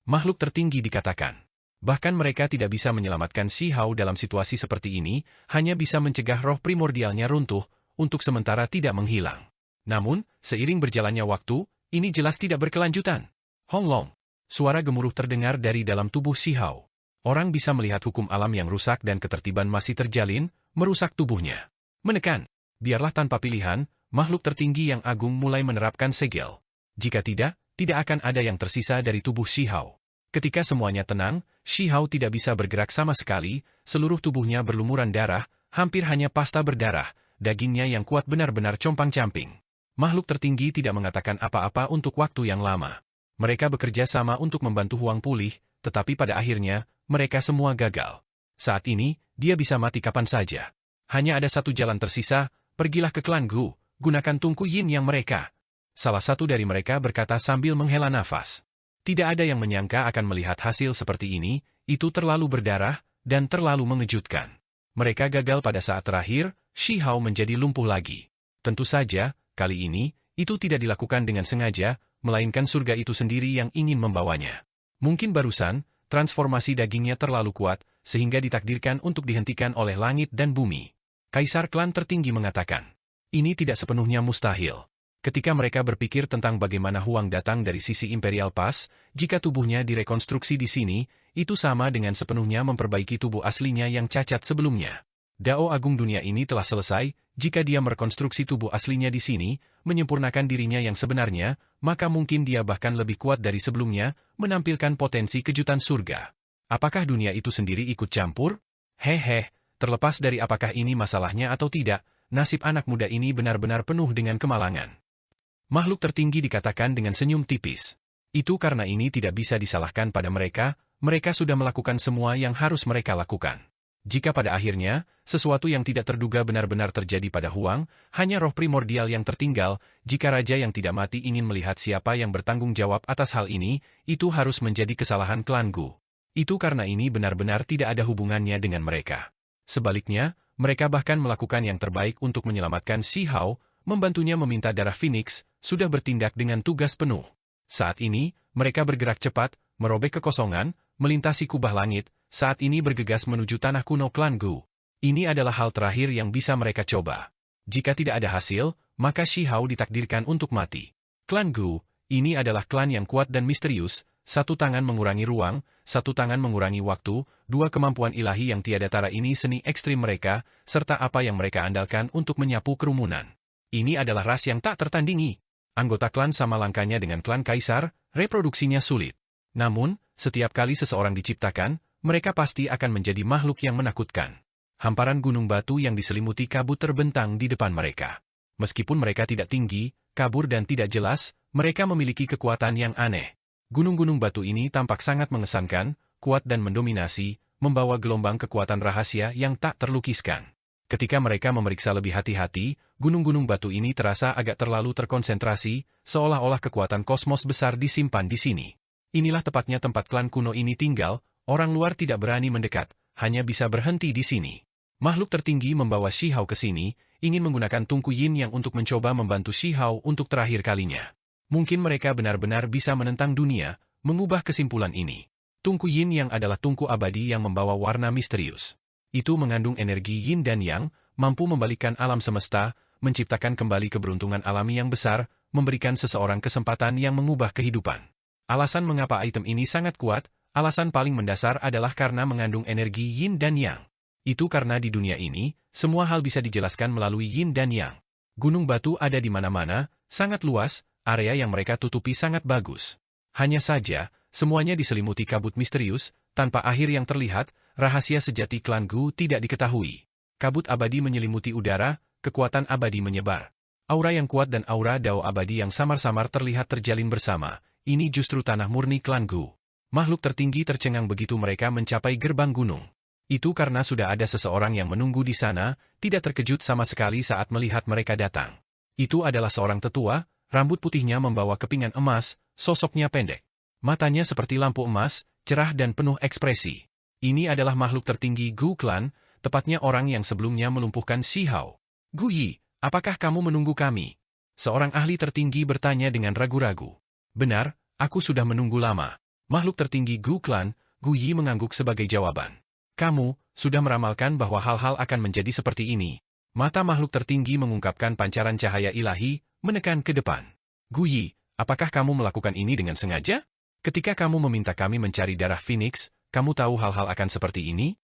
Makhluk tertinggi dikatakan. Bahkan mereka tidak bisa menyelamatkan Si Hao dalam situasi seperti ini, hanya bisa mencegah roh primordialnya runtuh, untuk sementara tidak menghilang. Namun, seiring berjalannya waktu, ini jelas tidak berkelanjutan. Hong Long. Suara gemuruh terdengar dari dalam tubuh Si Hao. Orang bisa melihat hukum alam yang rusak dan ketertiban masih terjalin, merusak tubuhnya. Menekan. Biarlah tanpa pilihan, makhluk tertinggi yang agung mulai menerapkan segel. Jika tidak akan ada yang tersisa dari tubuh Si Hao. Ketika semuanya tenang, Si Hao tidak bisa bergerak sama sekali, seluruh tubuhnya berlumuran darah, hampir hanya pasta berdarah, dagingnya yang kuat benar-benar compang-camping. Makhluk tertinggi tidak mengatakan apa-apa untuk waktu yang lama. Mereka bekerja sama untuk membantu Huang pulih, tetapi pada akhirnya, mereka semua gagal. Saat ini, dia bisa mati kapan saja. Hanya ada satu jalan tersisa, pergilah ke klan Gu, gunakan tungku yin yang mereka. Salah satu dari mereka berkata sambil menghela nafas. Tidak ada yang menyangka akan melihat hasil seperti ini, itu terlalu berdarah, dan terlalu mengejutkan. Mereka gagal pada saat terakhir, Si Hao menjadi lumpuh lagi. Tentu saja, kali ini, itu tidak dilakukan dengan sengaja, melainkan surga itu sendiri yang ingin membawanya. Mungkin barusan, transformasi dagingnya terlalu kuat, sehingga ditakdirkan untuk dihentikan oleh langit dan bumi. Kaisar klan tertinggi mengatakan, ini tidak sepenuhnya mustahil. Ketika mereka berpikir tentang bagaimana Huang datang dari sisi Imperial Pass, jika tubuhnya direkonstruksi di sini, itu sama dengan sepenuhnya memperbaiki tubuh aslinya yang cacat sebelumnya. Dao Agung dunia ini telah selesai, jika dia merekonstruksi tubuh aslinya di sini, menyempurnakan dirinya yang sebenarnya, maka mungkin dia bahkan lebih kuat dari sebelumnya, menampilkan potensi kejutan surga. Apakah dunia itu sendiri ikut campur? Hehe, terlepas dari apakah ini masalahnya atau tidak, nasib anak muda ini benar-benar penuh dengan kemalangan. Makhluk tertinggi dikatakan dengan senyum tipis. Itu karena ini tidak bisa disalahkan pada mereka, mereka sudah melakukan semua yang harus mereka lakukan. Jika pada akhirnya, sesuatu yang tidak terduga benar-benar terjadi pada Huang, hanya roh primordial yang tertinggal, jika raja yang tidak mati ingin melihat siapa yang bertanggung jawab atas hal ini, itu harus menjadi kesalahan klan Gu. Itu karena ini benar-benar tidak ada hubungannya dengan mereka. Sebaliknya, mereka bahkan melakukan yang terbaik untuk menyelamatkan Si Hao, membantunya meminta darah Phoenix, sudah bertindak dengan tugas penuh. Saat ini, mereka bergerak cepat, merobek kekosongan, melintasi kubah langit, saat ini bergegas menuju tanah kuno klan Gu. Ini adalah hal terakhir yang bisa mereka coba. Jika tidak ada hasil, maka Si Hao ditakdirkan untuk mati. Klan Gu, ini adalah klan yang kuat dan misterius, satu tangan mengurangi ruang, satu tangan mengurangi waktu, dua kemampuan ilahi yang tiada tara ini seni ekstrim mereka, serta apa yang mereka andalkan untuk menyapu kerumunan. Ini adalah ras yang tak tertandingi. Anggota klan sama langkahnya dengan klan kaisar, reproduksinya sulit. Namun, setiap kali seseorang diciptakan, mereka pasti akan menjadi makhluk yang menakutkan. Hamparan gunung batu yang diselimuti kabut terbentang di depan mereka. Meskipun mereka tidak tinggi, kabur dan tidak jelas, mereka memiliki kekuatan yang aneh. Gunung-gunung batu ini tampak sangat mengesankan, kuat dan mendominasi, membawa gelombang kekuatan rahasia yang tak terlukiskan. Ketika mereka memeriksa lebih hati-hati, gunung-gunung batu ini terasa agak terlalu terkonsentrasi, seolah-olah kekuatan kosmos besar disimpan di sini. Inilah tepatnya tempat klan kuno ini tinggal, orang luar tidak berani mendekat, hanya bisa berhenti di sini. Makhluk tertinggi membawa Shihao ke sini, ingin menggunakan Tungku Yin yang untuk mencoba membantu Shihao untuk terakhir kalinya. Mungkin mereka benar-benar bisa menentang dunia, mengubah kesimpulan ini. Tungku Yin yang adalah tungku abadi yang membawa warna misterius. Itu mengandung energi yin dan yang, mampu membalikkan alam semesta, menciptakan kembali keberuntungan alami yang besar, memberikan seseorang kesempatan yang mengubah kehidupan. Alasan mengapa item ini sangat kuat, alasan paling mendasar adalah karena mengandung energi yin dan yang. Itu karena di dunia ini, semua hal bisa dijelaskan melalui yin dan yang. Gunung batu ada di mana-mana, sangat luas, area yang mereka tutupi sangat bagus. Hanya saja, semuanya diselimuti kabut misterius, tanpa akhir yang terlihat, rahasia sejati klan Gu tidak diketahui. Kabut abadi menyelimuti udara, kekuatan abadi menyebar. Aura yang kuat dan aura dao abadi yang samar-samar terlihat terjalin bersama. Ini justru tanah murni klan Gu. Makhluk tertinggi tercengang begitu mereka mencapai gerbang gunung. Itu karena sudah ada seseorang yang menunggu di sana, tidak terkejut sama sekali saat melihat mereka datang. Itu adalah seorang tetua, rambut putihnya membawa kepingan emas, sosoknya pendek. Matanya seperti lampu emas, cerah dan penuh ekspresi. Ini adalah makhluk tertinggi Gu Clan, tepatnya orang yang sebelumnya melumpuhkan Shihao. Gu Yi, apakah kamu menunggu kami? Seorang ahli tertinggi bertanya dengan ragu-ragu. Benar, aku sudah menunggu lama. Makhluk tertinggi Gu Clan, Gu Yi mengangguk sebagai jawaban. Kamu, sudah meramalkan bahwa hal-hal akan menjadi seperti ini. Mata makhluk tertinggi mengungkapkan pancaran cahaya ilahi, menekan ke depan. Gu Yi, apakah kamu melakukan ini dengan sengaja? Ketika kamu meminta kami mencari darah Phoenix, kamu tahu hal-hal akan seperti ini?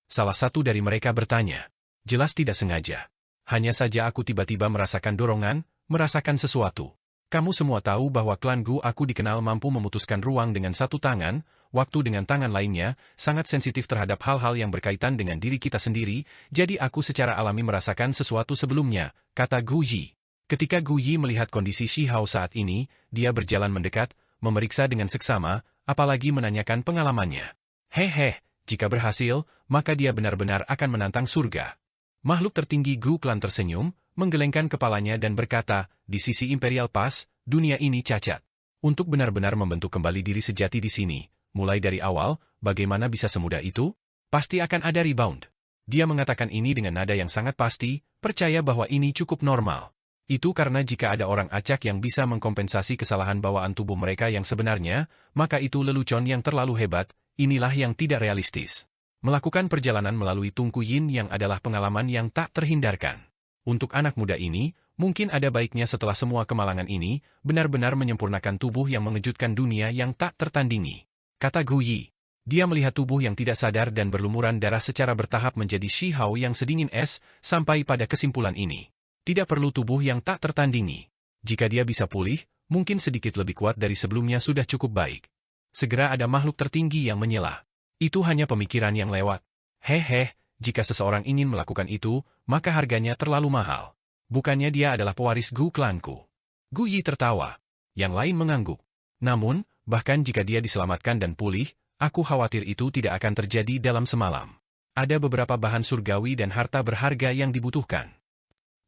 Salah satu dari mereka bertanya. Jelas tidak sengaja. Hanya saja aku tiba-tiba merasakan dorongan, merasakan sesuatu. Kamu semua tahu bahwa klan Gu aku dikenal mampu memutuskan ruang dengan satu tangan, waktu dengan tangan lainnya, sangat sensitif terhadap hal-hal yang berkaitan dengan diri kita sendiri, jadi aku secara alami merasakan sesuatu sebelumnya, kata Gu Yi. Ketika Gu Yi melihat kondisi Shihao saat ini, dia berjalan mendekat, memeriksa dengan seksama, apalagi menanyakan pengalamannya. Hehe, jika berhasil, maka dia benar-benar akan menantang surga. Makhluk tertinggi Gu Clan tersenyum, menggelengkan kepalanya dan berkata, di sisi Imperial Pass, dunia ini cacat. Untuk benar-benar membentuk kembali diri sejati di sini, mulai dari awal, bagaimana bisa semudah itu? Pasti akan ada rebound. Dia mengatakan ini dengan nada yang sangat pasti, percaya bahwa ini cukup normal. Itu karena jika ada orang acak yang bisa mengkompensasi kesalahan bawaan tubuh mereka yang sebenarnya, maka itu lelucon yang terlalu hebat, inilah yang tidak realistis. Melakukan perjalanan melalui Tungku Yin yang adalah pengalaman yang tak terhindarkan. Untuk anak muda ini, mungkin ada baiknya setelah semua kemalangan ini, benar-benar menyempurnakan tubuh yang mengejutkan dunia yang tak tertandingi. Kata Gu Yi. Dia melihat tubuh yang tidak sadar dan berlumuran darah secara bertahap menjadi Shihao yang sedingin es, sampai pada kesimpulan ini. Tidak perlu tubuh yang tak tertandingi. Jika dia bisa pulih, mungkin sedikit lebih kuat dari sebelumnya sudah cukup baik. Segera ada makhluk tertinggi yang menyela. Itu hanya pemikiran yang lewat. Hehe, jika seseorang ingin melakukan itu, maka harganya terlalu mahal. Bukannya dia adalah pewaris Gu klanku. Gu Yi tertawa. Yang lain mengangguk. Namun, bahkan jika dia diselamatkan dan pulih, aku khawatir itu tidak akan terjadi dalam semalam. Ada beberapa bahan surgawi dan harta berharga yang dibutuhkan.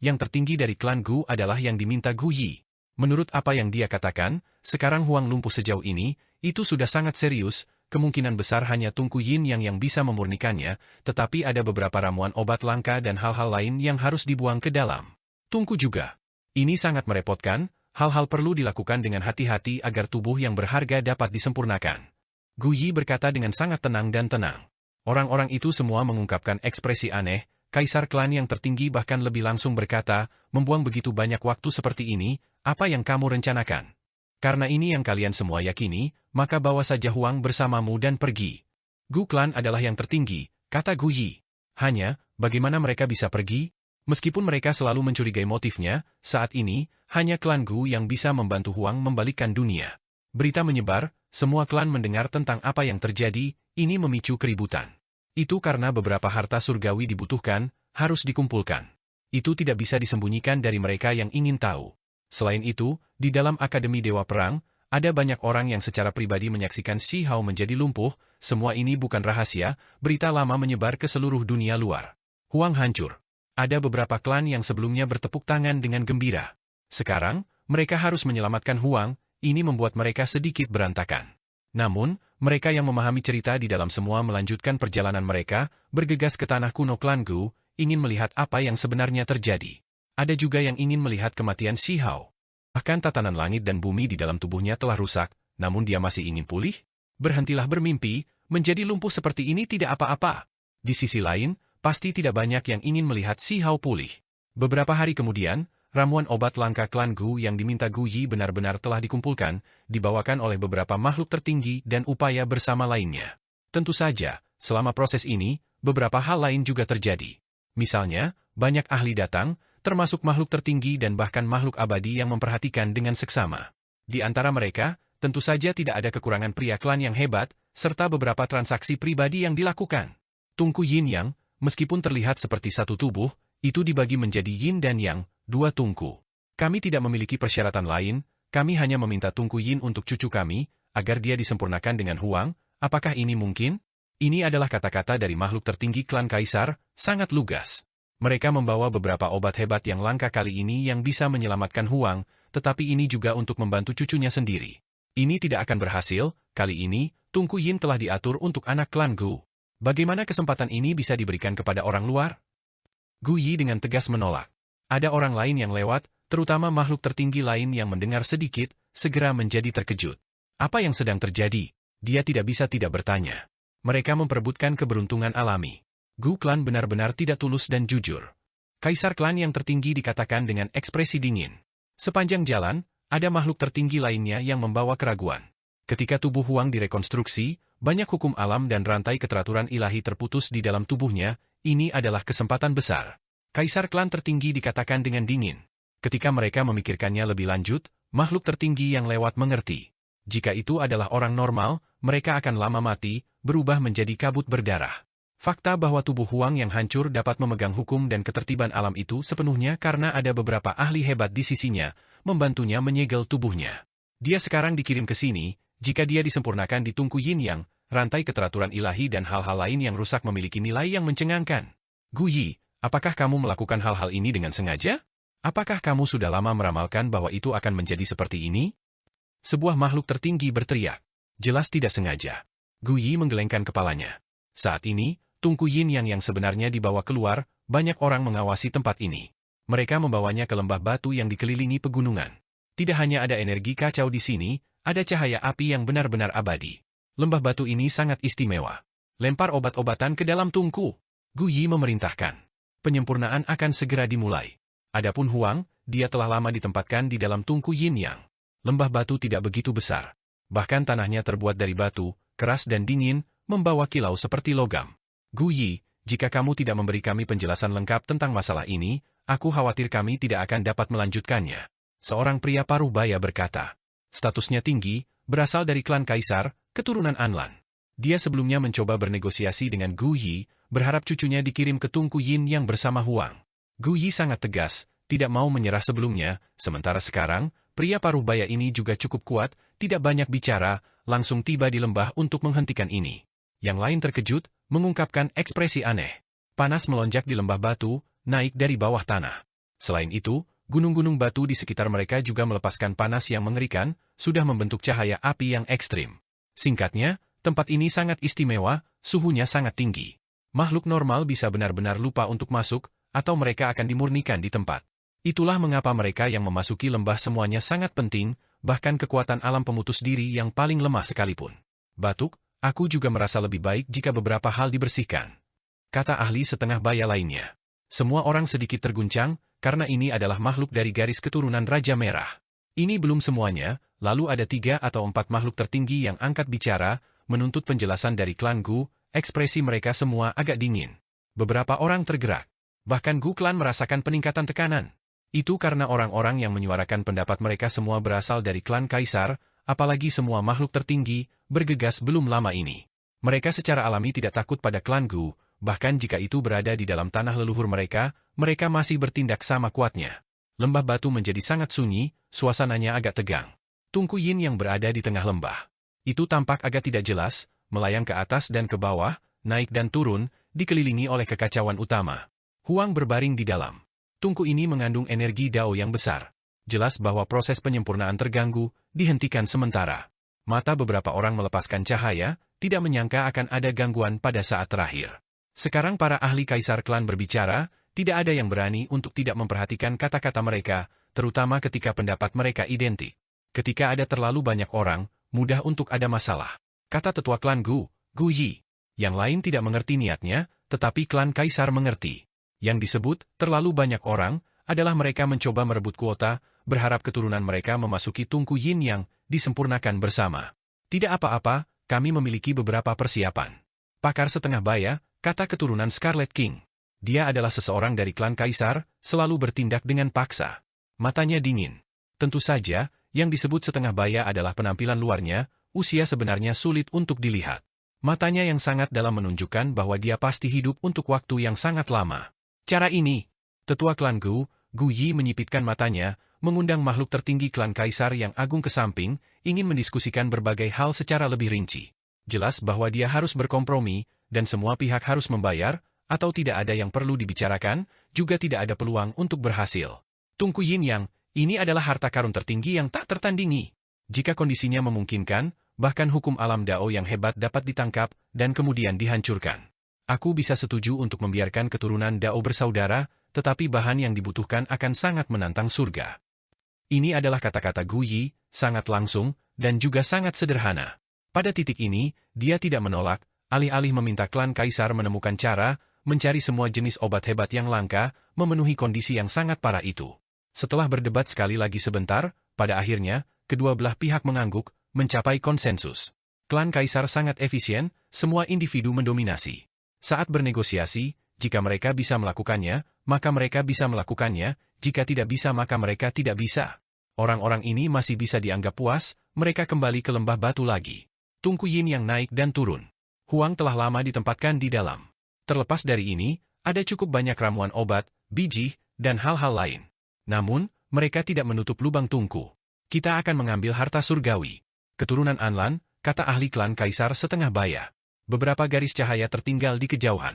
Yang tertinggi dari klan Gu adalah yang diminta Gu Yi. Menurut apa yang dia katakan, sekarang Huang lumpuh sejauh ini, itu sudah sangat serius, kemungkinan besar hanya Tungku Yin yang bisa memurnikannya, tetapi ada beberapa ramuan obat langka dan hal-hal lain yang harus dibuang ke dalam. Tungku juga. Ini sangat merepotkan, hal-hal perlu dilakukan dengan hati-hati agar tubuh yang berharga dapat disempurnakan. Gu Yi berkata dengan sangat tenang dan tenang. Orang-orang itu semua mengungkapkan ekspresi aneh, kaisar klan yang tertinggi bahkan lebih langsung berkata, membuang begitu banyak waktu seperti ini, apa yang kamu rencanakan? Karena ini yang kalian semua yakini, maka bawa saja Huang bersamamu dan pergi. Gu Clan adalah yang tertinggi, kata Gu Yi. Hanya, bagaimana mereka bisa pergi? Meskipun mereka selalu mencurigai motifnya, saat ini, hanya klan Gu yang bisa membantu Huang membalikkan dunia. Berita menyebar, semua klan mendengar tentang apa yang terjadi, ini memicu keributan. Itu karena beberapa harta surgawi dibutuhkan, harus dikumpulkan. Itu tidak bisa disembunyikan dari mereka yang ingin tahu. Selain itu, di dalam Akademi Dewa Perang, ada banyak orang yang secara pribadi menyaksikan Shihao menjadi lumpuh, semua ini bukan rahasia, berita lama menyebar ke seluruh dunia luar. Huang hancur. Ada beberapa klan yang sebelumnya bertepuk tangan dengan gembira. Sekarang, mereka harus menyelamatkan Huang, ini membuat mereka sedikit berantakan. Namun, mereka yang memahami cerita di dalam semua melanjutkan perjalanan mereka, bergegas ke tanah kuno klan Gu, ingin melihat apa yang sebenarnya terjadi. Ada juga yang ingin melihat kematian Xi Hao. Bahkan tatanan langit dan bumi di dalam tubuhnya telah rusak, namun dia masih ingin pulih? Berhentilah bermimpi, menjadi lumpuh seperti ini tidak apa-apa. Di sisi lain, pasti tidak banyak yang ingin melihat Xi Hao pulih. Beberapa hari kemudian, ramuan obat langka klan Gu yang diminta Gu Yi benar-benar telah dikumpulkan, dibawakan oleh beberapa makhluk tertinggi dan upaya bersama lainnya. Tentu saja, selama proses ini, beberapa hal lain juga terjadi. Misalnya, banyak ahli datang, termasuk makhluk tertinggi dan bahkan makhluk abadi yang memperhatikan dengan seksama. Di antara mereka, tentu saja tidak ada kekurangan pria klan yang hebat, serta beberapa transaksi pribadi yang dilakukan. Tungku Yin Yang, meskipun terlihat seperti satu tubuh, itu dibagi menjadi Yin dan Yang, dua tungku. Kami tidak memiliki persyaratan lain, kami hanya meminta tungku Yin untuk cucu kami, agar dia disempurnakan dengan Huang. Apakah ini mungkin? Ini adalah kata-kata dari makhluk tertinggi klan Kaisar, sangat lugas. Mereka membawa beberapa obat hebat yang langka kali ini yang bisa menyelamatkan Huang, tetapi ini juga untuk membantu cucunya sendiri. Ini tidak akan berhasil, kali ini, tungku Yin telah diatur untuk anak klan Gu. Bagaimana kesempatan ini bisa diberikan kepada orang luar? Gu Yi dengan tegas menolak. Ada orang lain yang lewat, terutama makhluk tertinggi lain yang mendengar sedikit, segera menjadi terkejut. Apa yang sedang terjadi? Dia tidak bisa tidak bertanya. Mereka memperebutkan keberuntungan alami. Gu klan benar-benar tidak tulus dan jujur. Kaisar klan yang tertinggi dikatakan dengan ekspresi dingin. Sepanjang jalan, ada makhluk tertinggi lainnya yang membawa keraguan. Ketika tubuh Huang direkonstruksi, banyak hukum alam dan rantai keteraturan ilahi terputus di dalam tubuhnya, ini adalah kesempatan besar. Kaisar klan tertinggi dikatakan dengan dingin. Ketika mereka memikirkannya lebih lanjut, makhluk tertinggi yang lewat mengerti. Jika itu adalah orang normal, mereka akan lama mati, berubah menjadi kabut berdarah. Fakta bahwa tubuh Huang yang hancur dapat memegang hukum dan ketertiban alam itu sepenuhnya karena ada beberapa ahli hebat di sisinya, membantunya menyegel tubuhnya. Dia sekarang dikirim ke sini, jika dia disempurnakan di tungku Yin Yang, rantai keteraturan ilahi dan hal-hal lain yang rusak memiliki nilai yang mencengangkan. Gu Yi, apakah kamu melakukan hal-hal ini dengan sengaja? Apakah kamu sudah lama meramalkan bahwa itu akan menjadi seperti ini? Sebuah makhluk tertinggi berteriak. Jelas tidak sengaja. Gu Yi menggelengkan kepalanya. Saat ini, tungku Yin yang sebenarnya dibawa keluar, banyak orang mengawasi tempat ini. Mereka membawanya ke lembah batu yang dikelilingi pegunungan. Tidak hanya ada energi kacau di sini, ada cahaya api yang benar-benar abadi. Lembah batu ini sangat istimewa. Lempar obat-obatan ke dalam tungku. Gu Yi memerintahkan. Penyempurnaan akan segera dimulai. Adapun Huang, dia telah lama ditempatkan di dalam tungku Yin Yang. Lembah batu tidak begitu besar. Bahkan tanahnya terbuat dari batu, keras dan dingin, membawa kilau seperti logam. Gu Yi, jika kamu tidak memberi kami penjelasan lengkap tentang masalah ini, aku khawatir kami tidak akan dapat melanjutkannya. Seorang pria paruh baya berkata. Statusnya tinggi, berasal dari klan Kaisar, keturunan Anlan. Dia sebelumnya mencoba bernegosiasi dengan Gu Yi, berharap cucunya dikirim ke tungku Yin yang bersama Huang. Gu Yi sangat tegas, tidak mau menyerah sebelumnya, sementara sekarang, pria paruh baya ini juga cukup kuat, tidak banyak bicara, langsung tiba di lembah untuk menghentikan ini. Yang lain terkejut, mengungkapkan ekspresi aneh. Panas melonjak di lembah batu, naik dari bawah tanah. Selain itu, gunung-gunung batu di sekitar mereka juga melepaskan panas yang mengerikan, sudah membentuk cahaya api yang ekstrim. Singkatnya, tempat ini sangat istimewa, suhunya sangat tinggi. Makhluk normal bisa benar-benar lupa untuk masuk, atau mereka akan dimurnikan di tempat. Itulah mengapa mereka yang memasuki lembah semuanya sangat penting, bahkan kekuatan alam pemutus diri yang paling lemah sekalipun. Batuk, aku juga merasa lebih baik jika beberapa hal dibersihkan. Kata ahli setengah baya lainnya. Semua orang sedikit terguncang, karena ini adalah makhluk dari garis keturunan Raja Merah. Ini belum semuanya, lalu ada 3 atau 4 makhluk tertinggi yang angkat bicara, menuntut penjelasan dari klan Gu, ekspresi mereka semua agak dingin. Beberapa orang tergerak. Bahkan Gu klan merasakan peningkatan tekanan. Itu karena orang-orang yang menyuarakan pendapat mereka semua berasal dari klan Kaisar, apalagi semua makhluk tertinggi, bergegas belum lama ini. Mereka secara alami tidak takut pada klan Gu, bahkan jika itu berada di dalam tanah leluhur mereka, mereka masih bertindak sama kuatnya. Lembah batu menjadi sangat sunyi, suasananya agak tegang. Tungku Yin yang berada di tengah lembah. Itu tampak agak tidak jelas, melayang ke atas dan ke bawah, naik dan turun, dikelilingi oleh kekacauan utama. Huang berbaring di dalam. Tungku ini mengandung energi Dao yang besar. Jelas bahwa proses penyempurnaan terganggu, dihentikan sementara. Mata beberapa orang melepaskan cahaya, tidak menyangka akan ada gangguan pada saat terakhir. Sekarang para ahli kaisar klan berbicara, tidak ada yang berani untuk tidak memperhatikan kata-kata mereka, terutama ketika pendapat mereka identik. Ketika ada terlalu banyak orang, mudah untuk ada masalah. Kata tetua klan Gu Yi. Yang lain tidak mengerti niatnya, tetapi klan kaisar mengerti. Yang disebut, terlalu banyak orang, adalah mereka mencoba merebut kuota, berharap keturunan mereka memasuki tungku yin yang disempurnakan bersama. Tidak apa-apa, kami memiliki beberapa persiapan. Pakar setengah baya, kata keturunan Scarlet King. Dia adalah seseorang dari klan kaisar, selalu bertindak dengan paksa. Matanya dingin. Tentu saja, yang disebut setengah baya adalah penampilan luarnya, usia sebenarnya sulit untuk dilihat. Matanya yang sangat dalam menunjukkan bahwa dia pasti hidup untuk waktu yang sangat lama. Cara ini, tetua klan Gu Yi menyipitkan matanya, mengundang makhluk tertinggi klan kaisar yang agung ke samping, ingin mendiskusikan berbagai hal secara lebih rinci. Jelas bahwa dia harus berkompromi, dan semua pihak harus membayar, atau tidak ada yang perlu dibicarakan, juga tidak ada peluang untuk berhasil. Tungku Yin Yang, ini adalah harta karun tertinggi yang tak tertandingi. Jika kondisinya memungkinkan, bahkan hukum alam Dao yang hebat dapat ditangkap, dan kemudian dihancurkan. Aku bisa setuju untuk membiarkan keturunan Dao bersaudara, tetapi bahan yang dibutuhkan akan sangat menantang surga. Ini adalah kata-kata Gu Yi, sangat langsung, dan juga sangat sederhana. Pada titik ini, dia tidak menolak, alih-alih meminta klan kaisar menemukan cara, mencari semua jenis obat hebat yang langka, memenuhi kondisi yang sangat parah itu. Setelah berdebat sekali lagi sebentar, pada akhirnya, kedua belah pihak mengangguk, mencapai konsensus. Klan kaisar sangat efisien, semua individu mendominasi. Saat bernegosiasi, jika mereka bisa melakukannya, maka mereka bisa melakukannya, jika tidak bisa maka mereka tidak bisa. Orang-orang ini masih bisa dianggap puas, mereka kembali ke lembah batu lagi. Tungku Yin yang naik dan turun. Huang telah lama ditempatkan di dalam. Terlepas dari ini, ada cukup banyak ramuan obat, biji, dan hal-hal lain. Namun, mereka tidak menutup lubang tungku. Kita akan mengambil harta surgawi. Keturunan Anlan, kata ahli klan kaisar setengah baya. Beberapa garis cahaya tertinggal di kejauhan.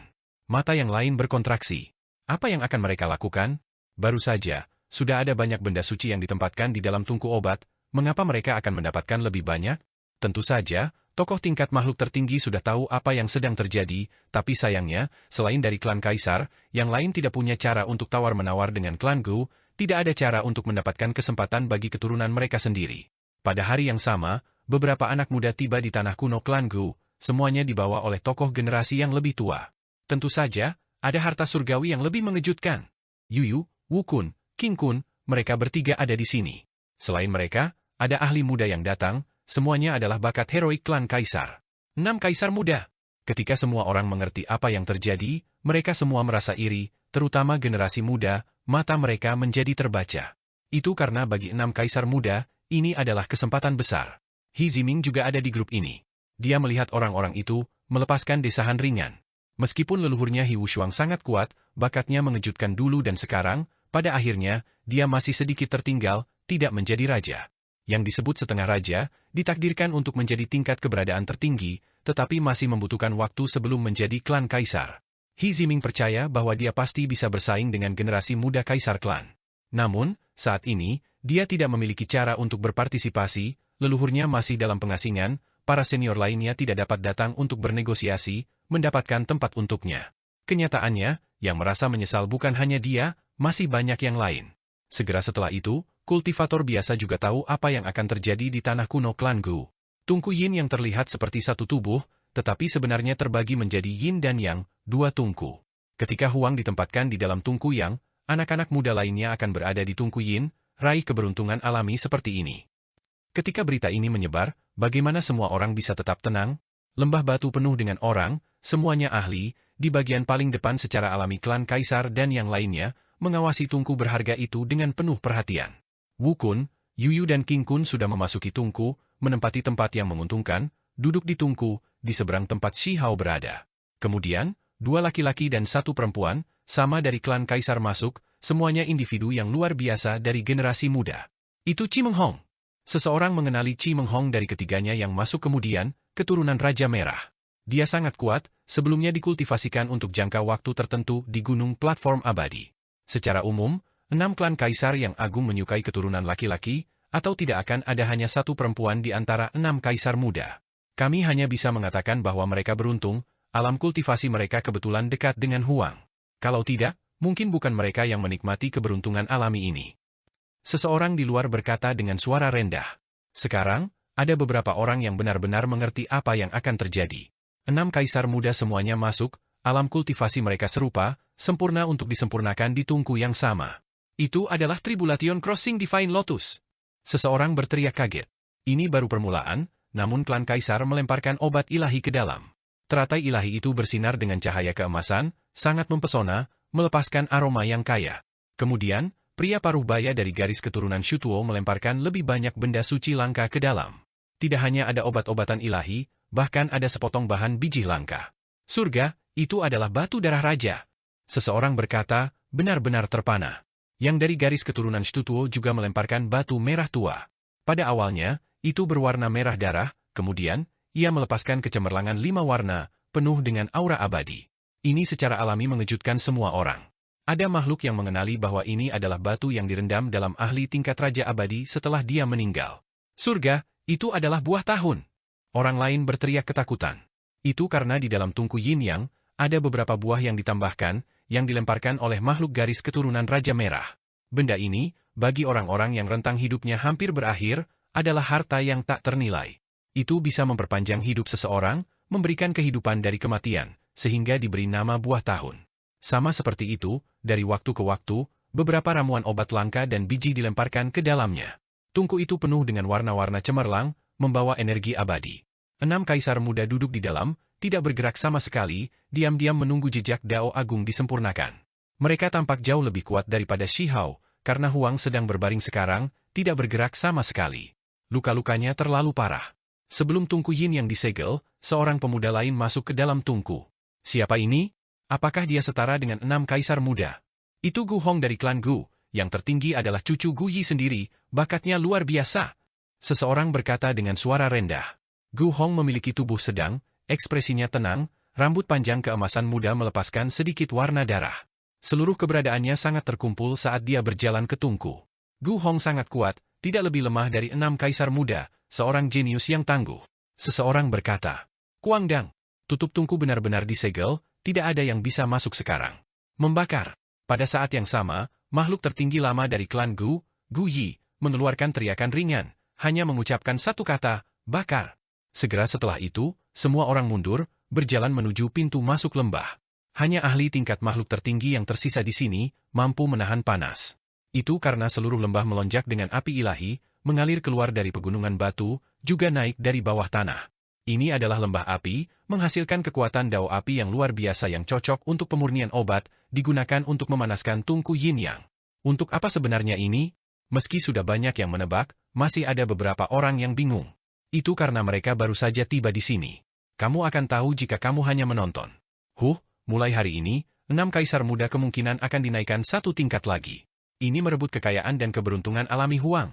Mata yang lain berkontraksi. Apa yang akan mereka lakukan? Baru saja, sudah ada banyak benda suci yang ditempatkan di dalam tungku obat, mengapa mereka akan mendapatkan lebih banyak? Tentu saja, tokoh tingkat makhluk tertinggi sudah tahu apa yang sedang terjadi, tapi sayangnya, selain dari klan kaisar, yang lain tidak punya cara untuk tawar-menawar dengan klan Gu, tidak ada cara untuk mendapatkan kesempatan bagi keturunan mereka sendiri. Pada hari yang sama, beberapa anak muda tiba di tanah kuno klan Gu, semuanya dibawa oleh tokoh generasi yang lebih tua. Tentu saja, ada harta surgawi yang lebih mengejutkan. Yuyu, Wukun, King Kun, mereka bertiga ada di sini. Selain mereka, ada ahli muda yang datang, semuanya adalah bakat heroik klan kaisar. 6 kaisar muda. Ketika semua orang mengerti apa yang terjadi, mereka semua merasa iri, terutama generasi muda, mata mereka menjadi terbaca. Itu karena bagi 6 kaisar muda, ini adalah kesempatan besar. He Ziming juga ada di grup ini. Dia melihat orang-orang itu, melepaskan desahan ringan. Meskipun leluhurnya He Wushuang sangat kuat, bakatnya mengejutkan dulu dan sekarang, pada akhirnya, dia masih sedikit tertinggal, tidak menjadi raja. Yang disebut setengah raja, ditakdirkan untuk menjadi tingkat keberadaan tertinggi, tetapi masih membutuhkan waktu sebelum menjadi klan kaisar. He Ziming percaya bahwa dia pasti bisa bersaing dengan generasi muda kaisar klan. Namun, saat ini, dia tidak memiliki cara untuk berpartisipasi, leluhurnya masih dalam pengasingan, para senior lainnya tidak dapat datang untuk bernegosiasi, mendapatkan tempat untuknya. Kenyataannya, yang merasa menyesal bukan hanya dia, masih banyak yang lain. Segera setelah itu, kultivator biasa juga tahu apa yang akan terjadi di tanah kuno klan Gu. Tungku Yin yang terlihat seperti satu tubuh, tetapi sebenarnya terbagi menjadi Yin dan Yang, 2 tungku. Ketika Huang ditempatkan di dalam tungku Yang, anak-anak muda lainnya akan berada di tungku Yin, raih keberuntungan alami seperti ini. Ketika berita ini menyebar, bagaimana semua orang bisa tetap tenang? Lembah batu penuh dengan orang, semuanya ahli, di bagian paling depan secara alami klan kaisar dan yang lainnya, mengawasi tungku berharga itu dengan penuh perhatian. Wukun, Yuyu dan King Kun sudah memasuki tungku, menempati tempat yang menguntungkan, duduk di tungku, di seberang tempat Shi Hao berada. Kemudian, 2 laki-laki dan 1 perempuan, sama dari klan kaisar masuk, semuanya individu yang luar biasa dari generasi muda. Itu Chi Meng Hong. Seseorang mengenali Chi Meng Hong dari ketiganya yang masuk kemudian, keturunan Raja Merah. Dia sangat kuat, sebelumnya dikultivasikan untuk jangka waktu tertentu di gunung platform abadi. Secara umum, 6 klan kaisar yang agung menyukai keturunan laki-laki, atau tidak akan ada hanya satu perempuan di antara 6 kaisar muda. Kami hanya bisa mengatakan bahwa mereka beruntung, alam kultivasi mereka kebetulan dekat dengan Huang. Kalau tidak, mungkin bukan mereka yang menikmati keberuntungan alami ini. Seseorang di luar berkata dengan suara rendah. Sekarang, ada beberapa orang yang benar-benar mengerti apa yang akan terjadi. 6 kaisar muda semuanya masuk, alam kultivasi mereka serupa, sempurna untuk disempurnakan di tungku yang sama. Itu adalah Tribulation Crossing Divine Lotus. Seseorang berteriak kaget. Ini baru permulaan, namun klan kaisar melemparkan obat ilahi ke dalam. Teratai ilahi itu bersinar dengan cahaya keemasan, sangat mempesona, melepaskan aroma yang kaya. Kemudian, pria paruh baya dari garis keturunan Shutuo melemparkan lebih banyak benda suci langka ke dalam. Tidak hanya ada obat-obatan ilahi, bahkan ada sepotong bahan biji langka. Surga, itu adalah batu darah raja. Seseorang berkata, benar-benar terpana. Yang dari garis keturunan Shutuo juga melemparkan batu merah tua. Pada awalnya, itu berwarna merah darah, kemudian, ia melepaskan kecemerlangan 5 warna, penuh dengan aura abadi. Ini secara alami mengejutkan semua orang. Ada makhluk yang mengenali bahwa ini adalah batu yang direndam dalam ahli tingkat raja abadi setelah dia meninggal. Surga, itu adalah buah tahun. Orang lain berteriak ketakutan. Itu karena di dalam tungku Yin Yang, ada beberapa buah yang ditambahkan, yang dilemparkan oleh makhluk garis keturunan Raja Merah. Benda ini, bagi orang-orang yang rentang hidupnya hampir berakhir, adalah harta yang tak ternilai. Itu bisa memperpanjang hidup seseorang, memberikan kehidupan dari kematian, sehingga diberi nama buah tahun. Sama seperti itu, dari waktu ke waktu, beberapa ramuan obat langka dan biji dilemparkan ke dalamnya. Tungku itu penuh dengan warna-warna cemerlang, membawa energi abadi. 6 kaisar muda duduk di dalam, tidak bergerak sama sekali, diam-diam menunggu jejak Dao Agung disempurnakan. Mereka tampak jauh lebih kuat daripada Shi Hao, karena Huang sedang berbaring sekarang, tidak bergerak sama sekali. Luka-lukanya terlalu parah. Sebelum tungku Yin yang disegel, seorang pemuda lain masuk ke dalam tungku. Siapa ini? Apakah dia setara dengan 6 kaisar muda? Itu Gu Hong dari klan Gu, yang tertinggi adalah cucu Gu Yi sendiri, bakatnya luar biasa. Seseorang berkata dengan suara rendah. Gu Hong memiliki tubuh sedang, ekspresinya tenang, rambut panjang keemasan muda melepaskan sedikit warna darah. Seluruh keberadaannya sangat terkumpul saat dia berjalan ke tungku. Gu Hong sangat kuat, tidak lebih lemah dari 6 kaisar muda, seorang jenius yang tangguh. Seseorang berkata, Kuangdang, tutup tungku benar-benar disegel, tidak ada yang bisa masuk sekarang. Membakar. Pada saat yang sama, makhluk tertinggi lama dari klan Gu, Gu Yi, mengeluarkan teriakan ringan, hanya mengucapkan satu kata, bakar. Segera setelah itu, semua orang mundur, berjalan menuju pintu masuk lembah. Hanya ahli tingkat makhluk tertinggi yang tersisa di sini, mampu menahan panas. Itu karena seluruh lembah melonjak dengan api ilahi, mengalir keluar dari pegunungan batu, juga naik dari bawah tanah. Ini adalah lembah api, menghasilkan kekuatan dao api yang luar biasa yang cocok untuk pemurnian obat, digunakan untuk memanaskan tungku Yin Yang. Untuk apa sebenarnya ini? Meski sudah banyak yang menebak, masih ada beberapa orang yang bingung. Itu karena mereka baru saja tiba di sini. Kamu akan tahu jika kamu hanya menonton. Mulai hari ini, 6 kaisar muda kemungkinan akan dinaikkan 1 tingkat lagi. Ini merebut kekayaan dan keberuntungan alami Huang.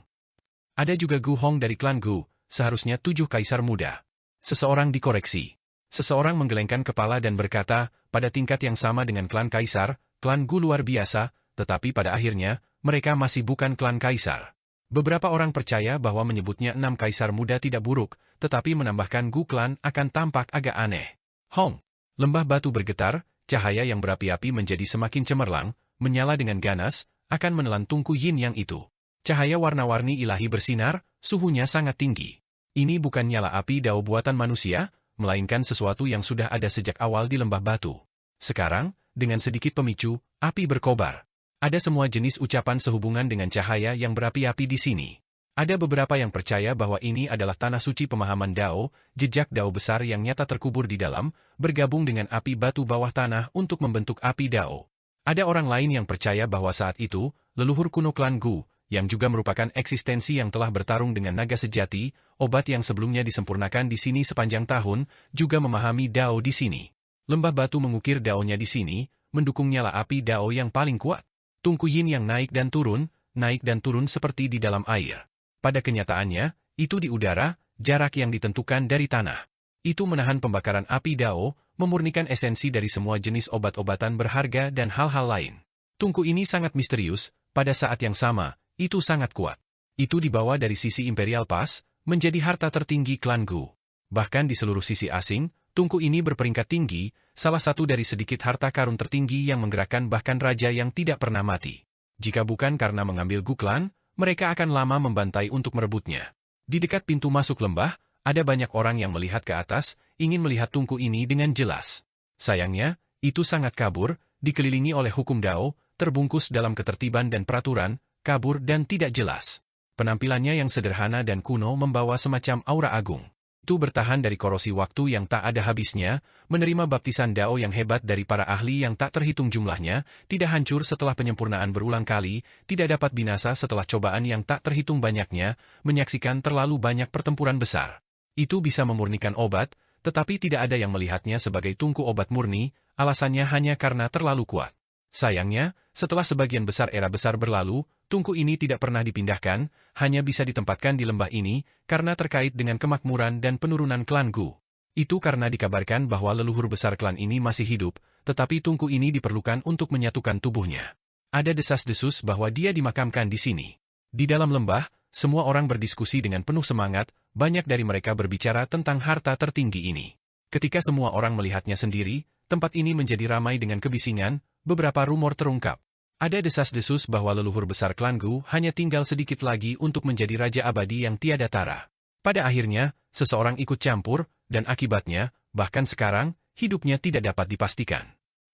Ada juga Gu Hong dari klan Gu, seharusnya 7 kaisar muda. Seseorang dikoreksi. Seseorang menggelengkan kepala dan berkata, pada tingkat yang sama dengan klan kaisar, klan Gu luar biasa, tetapi pada akhirnya, mereka masih bukan klan kaisar. Beberapa orang percaya bahwa menyebutnya 6 kaisar muda tidak buruk, tetapi menambahkan Gu klan akan tampak agak aneh. Hong. Lembah batu bergetar, cahaya yang berapi-api menjadi semakin cemerlang, menyala dengan ganas, akan menelan tungku Yin Yang itu. Cahaya warna-warni ilahi bersinar, suhunya sangat tinggi. Ini bukan nyala api dao buatan manusia, melainkan sesuatu yang sudah ada sejak awal di lembah batu. Sekarang, dengan sedikit pemicu, api berkobar. Ada semua jenis ucapan sehubungan dengan cahaya yang berapi-api di sini. Ada beberapa yang percaya bahwa ini adalah tanah suci pemahaman Dao, jejak Dao besar yang nyata terkubur di dalam, bergabung dengan api batu bawah tanah untuk membentuk api Dao. Ada orang lain yang percaya bahwa saat itu, leluhur kuno klan Gu, yang juga merupakan eksistensi yang telah bertarung dengan naga sejati, obat yang sebelumnya disempurnakan di sini sepanjang tahun, juga memahami Dao di sini. Lembah batu mengukir Dao-nya di sini, mendukung nyala api Dao yang paling kuat. Tungku Yin yang naik dan turun seperti di dalam air. Pada kenyataannya, itu di udara, jarak yang ditentukan dari tanah. Itu menahan pembakaran api Dao, memurnikan esensi dari semua jenis obat-obatan berharga dan hal-hal lain. Tungku ini sangat misterius, pada saat yang sama, itu sangat kuat. Itu dibawa dari sisi Imperial Pass, menjadi harta tertinggi klan Gu. Bahkan di seluruh sisi asing, tungku ini berperingkat tinggi, salah satu dari sedikit harta karun tertinggi yang menggerakkan bahkan raja yang tidak pernah mati. Jika bukan karena mengambil Gu Clan, mereka akan lama membantai untuk merebutnya. Di dekat pintu masuk lembah, ada banyak orang yang melihat ke atas, ingin melihat tungku ini dengan jelas. Sayangnya, itu sangat kabur, dikelilingi oleh hukum Dao, terbungkus dalam ketertiban dan peraturan, kabur dan tidak jelas. Penampilannya yang sederhana dan kuno membawa semacam aura agung. Itu bertahan dari korosi waktu yang tak ada habisnya, menerima baptisan Dao yang hebat dari para ahli yang tak terhitung jumlahnya, tidak hancur setelah penyempurnaan berulang kali, tidak dapat binasa setelah cobaan yang tak terhitung banyaknya, menyaksikan terlalu banyak pertempuran besar. Itu bisa memurnikan obat, tetapi tidak ada yang melihatnya sebagai tungku obat murni, alasannya hanya karena terlalu kuat. Sayangnya, setelah sebagian besar era besar berlalu, tungku ini tidak pernah dipindahkan, hanya bisa ditempatkan di lembah ini, karena terkait dengan kemakmuran dan penurunan klan Gu. Itu karena dikabarkan bahwa leluhur besar klan ini masih hidup, tetapi tungku ini diperlukan untuk menyatukan tubuhnya. Ada desas-desus bahwa dia dimakamkan di sini. Di dalam lembah, semua orang berdiskusi dengan penuh semangat, banyak dari mereka berbicara tentang harta tertinggi ini. Ketika semua orang melihatnya sendiri, tempat ini menjadi ramai dengan kebisingan, beberapa rumor terungkap. Ada desas-desus bahwa leluhur besar klan Gu hanya tinggal sedikit lagi untuk menjadi raja abadi yang tiada tara. Pada akhirnya, seseorang ikut campur, dan akibatnya, bahkan sekarang, hidupnya tidak dapat dipastikan.